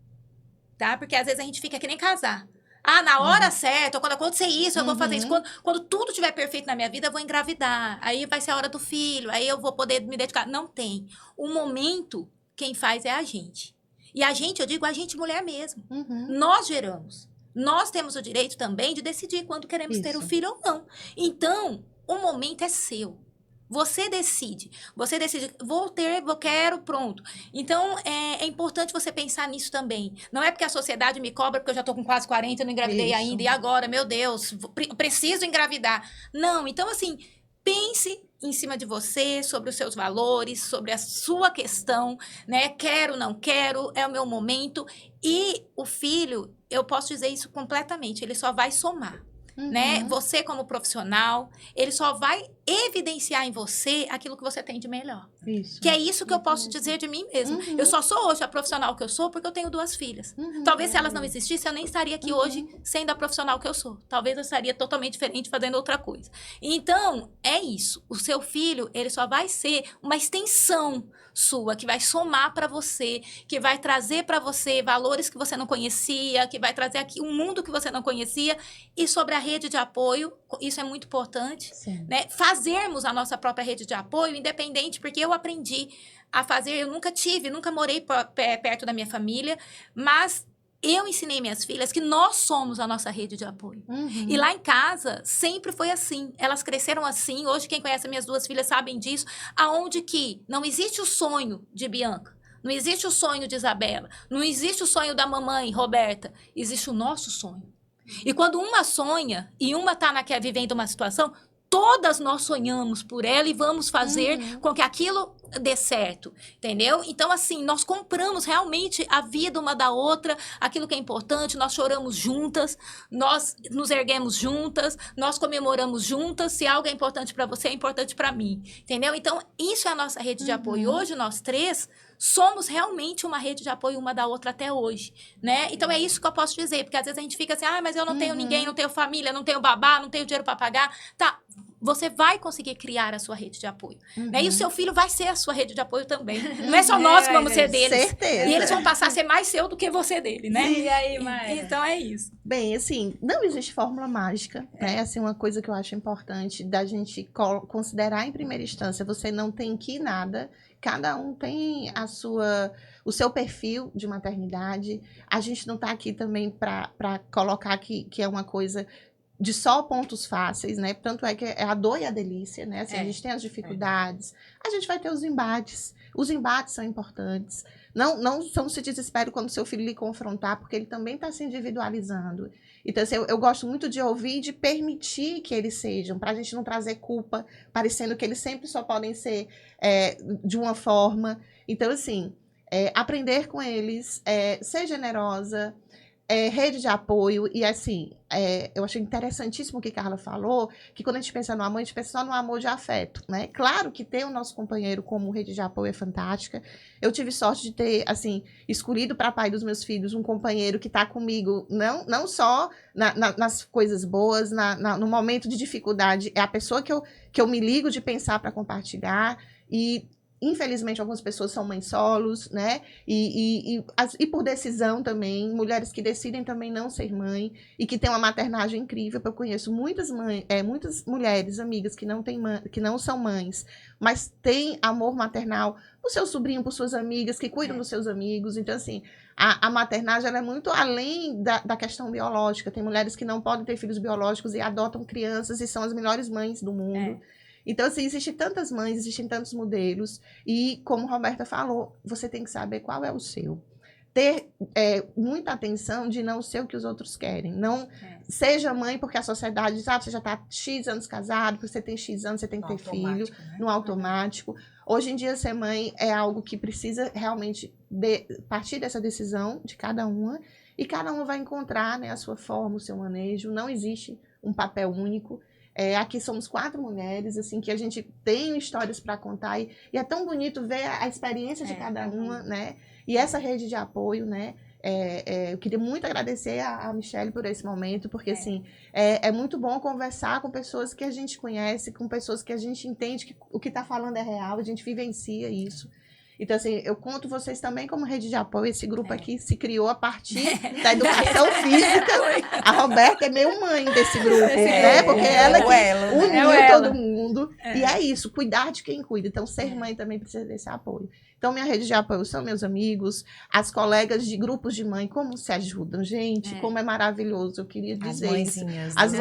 tá? Porque às vezes a gente fica que nem casar. Ah, na hora certa, quando acontecer isso, eu vou fazer isso. Uhum. Quando tudo estiver perfeito na minha vida, eu vou engravidar. Aí vai ser a hora do filho, aí eu vou poder me dedicar. Não tem. O momento, quem faz é a gente. E a gente, eu digo a gente mulher mesmo. Uhum. Nós geramos. Nós temos o direito também de decidir quando queremos ter o Isso. filho ou não. Então, o momento é seu. Você decide. Você decide, vou ter, vou quero, pronto. Então, é importante você pensar nisso também. Não é porque a sociedade me cobra, porque eu já tô com quase 40, eu não engravidei Isso. ainda, e agora, meu Deus, preciso engravidar. Não, então assim, pense em cima de você, sobre os seus valores, sobre a sua questão, né? Quero, não quero, é o meu momento. E o filho, eu posso dizer isso completamente, ele só vai somar. Né? Uhum. Você como profissional, ele só vai evidenciar em você aquilo que você tem de melhor. Isso. Que é isso que eu posso dizer de mim mesma. Uhum. Eu só sou hoje a profissional que eu sou porque eu tenho 2 filhas. Uhum. Talvez se elas não existissem, eu nem estaria aqui Uhum. hoje sendo a profissional que eu sou. Talvez eu estaria totalmente diferente fazendo outra coisa. Então, é isso. O seu filho, ele só vai ser uma extensão sua, que vai somar para você, que vai trazer para você valores que você não conhecia, que vai trazer aqui um mundo que você não conhecia. E sobre a rede de apoio, isso é muito importante, Sim. né? Fazermos a nossa própria rede de apoio, independente, porque eu aprendi a fazer, eu nunca morei perto da minha família, mas eu ensinei minhas filhas que nós somos a nossa rede de apoio. Uhum. E lá em casa, sempre foi assim. Elas cresceram assim. Hoje, quem conhece minhas 2 filhas sabem disso. Aonde que não existe o sonho de Bianca. Não existe o sonho de Isabela. Não existe o sonho da mamãe, Roberta. Existe o nosso sonho. E quando uma sonha e uma está vivendo uma situação, todas nós sonhamos por ela e vamos fazer com que aquilo dê certo, entendeu? Então, assim, nós compramos realmente a vida uma da outra, aquilo que é importante, nós choramos juntas, nós nos erguemos juntas, nós comemoramos juntas, se algo é importante para você, é importante para mim, entendeu? Então, isso é a nossa rede de apoio. Hoje, nós 3 somos realmente uma rede de apoio uma da outra até hoje, né? Então, é isso que eu posso dizer, porque às vezes a gente fica assim, mas eu não tenho ninguém, não tenho família, não tenho babá, não tenho dinheiro para pagar, tá? Você vai conseguir criar a sua rede de apoio, né? E o seu filho vai ser a sua rede de apoio também. Não é só nós que vamos ser deles. Certeza. E eles vão passar a ser mais seu do que você dele, né? E aí, Maia? Então é isso. Bem, assim, não existe fórmula mágica, né? Assim, uma coisa que eu acho importante da gente considerar em primeira instância, você não tem que nada, cada um tem o seu perfil de maternidade. A gente não está aqui também para colocar que é uma coisa de só pontos fáceis, né? Tanto é que é a dor e a delícia, né? Assim, a gente tem as dificuldades, a gente vai ter os embates. Os embates são importantes. Não se desespere quando seu filho lhe confrontar, porque ele também está se individualizando. Então, assim, eu gosto muito de ouvir e de permitir que eles sejam, para a gente não trazer culpa, parecendo que eles sempre só podem ser de uma forma. Então, assim, aprender com eles, ser generosa, rede de apoio, e assim, eu achei interessantíssimo o que Carla falou, que quando a gente pensa no amor, a gente pensa só no amor de afeto, né? Claro que ter o nosso companheiro como rede de apoio é fantástica. Eu tive sorte de ter, assim, escolhido para pai dos meus filhos um companheiro que está comigo, não só nas coisas boas, no momento de dificuldade, é a pessoa que eu me ligo de pensar para compartilhar. E infelizmente, algumas pessoas são mães solos, né? E por decisão também, mulheres que decidem também não ser mãe e que têm uma maternagem incrível. Eu conheço muitas mulheres, amigas que não são mães, mas têm amor maternal por seu sobrinho, por suas amigas, que cuidam dos seus amigos. Então, assim, a maternagem ela é muito além da questão biológica. Tem mulheres que não podem ter filhos biológicos e adotam crianças e são as melhores mães do mundo. Então, assim, existem tantas mães, existem tantos modelos. E, como a Roberta falou, você tem que saber qual é o seu. Ter muita atenção de não ser o que os outros querem. Não seja mãe porque a sociedade diz, você já está X anos casado, porque você tem X anos, você tem que ter filho, né? No automático. Hoje em dia, ser mãe é algo que precisa realmente partir dessa decisão de cada uma. E cada uma vai encontrar, né, a sua forma, o seu manejo. Não existe um papel único. Aqui somos 4 mulheres, assim, que a gente tem histórias para contar e é tão bonito ver a experiência de cada uma, né? E essa rede de apoio, né? Eu queria muito agradecer a Michelle por esse momento, porque assim, é muito bom conversar com pessoas que a gente conhece, com pessoas que a gente entende que o que está falando é real, a gente vivencia isso. Então, assim, eu conto vocês também como rede de apoio. Esse grupo aqui se criou a partir da educação física. A Roberta é meio mãe desse grupo, né? Porque ela que uniu todo mundo. E é isso, cuidar de quem cuida. Então, ser mãe também precisa desse apoio. Então, minha rede de apoio são meus amigos, as colegas de grupos de mãe, como se ajudam, gente, como é maravilhoso. Eu queria dizer As mãezinhas. isso. As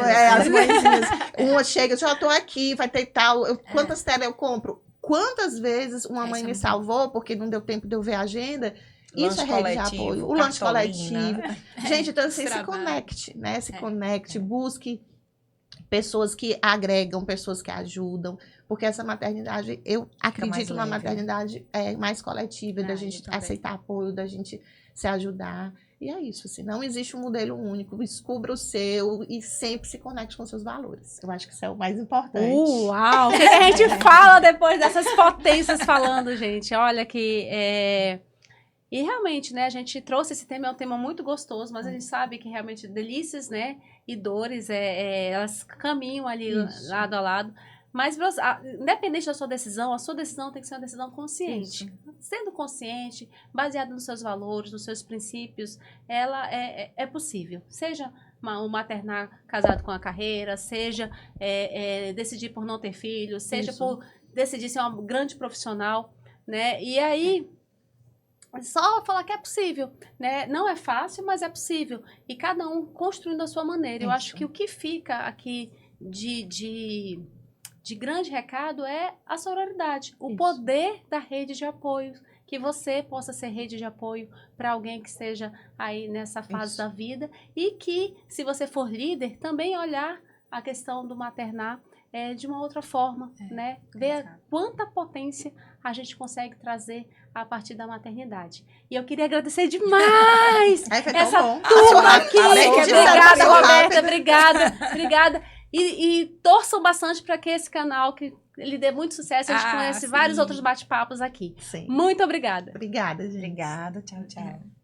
mãezinhas. Uma chega, já tô aqui, vai ter tal. Quantas telas eu compro? Quantas vezes uma mãe me salvou porque não deu tempo de eu ver a agenda? Isso é rede de apoio. O lanche coletivo. Gente, então assim, se conecte, né? Se conecte, busque pessoas que agregam, pessoas que ajudam. Porque essa maternidade, eu acredito numa maternidade mais coletiva, da gente aceitar apoio, da gente se ajudar. E é isso, assim, não existe um modelo único. Descubra o seu e sempre se conecte com seus valores. Eu acho que isso é o mais importante. Uau! O que a gente fala depois dessas potências falando, gente? Olha que... E realmente, né, a gente trouxe esse tema, é um tema muito gostoso, mas a gente sabe que realmente delícias, né, e dores, elas caminham ali lado a lado. Mas, independente da sua decisão, a sua decisão tem que ser uma decisão consciente. Sendo consciente, baseada nos seus valores, nos seus princípios, ela é possível. Seja um maternar casado com a carreira, seja decidir por não ter filhos, seja por decidir ser uma grande profissional, né? E aí, só falar que é possível, né? Não é fácil, mas é possível. E cada um construindo a sua maneira. Eu acho que o que fica aqui de grande recado é a sororidade, o poder da rede de apoio, que você possa ser rede de apoio para alguém que esteja aí nessa fase da vida e que, se você for líder, também olhar a questão do maternar de uma outra forma, né? Ver quanta potência a gente consegue trazer a partir da maternidade. E eu queria agradecer demais essa turma aqui. Obrigada, Roberta, obrigada. E torçam bastante para que esse canal que lhe dê muito sucesso. A gente conhece vários outros bate-papos aqui. Sim. Muito obrigada. Obrigada, gente. Obrigada, tchau, tchau.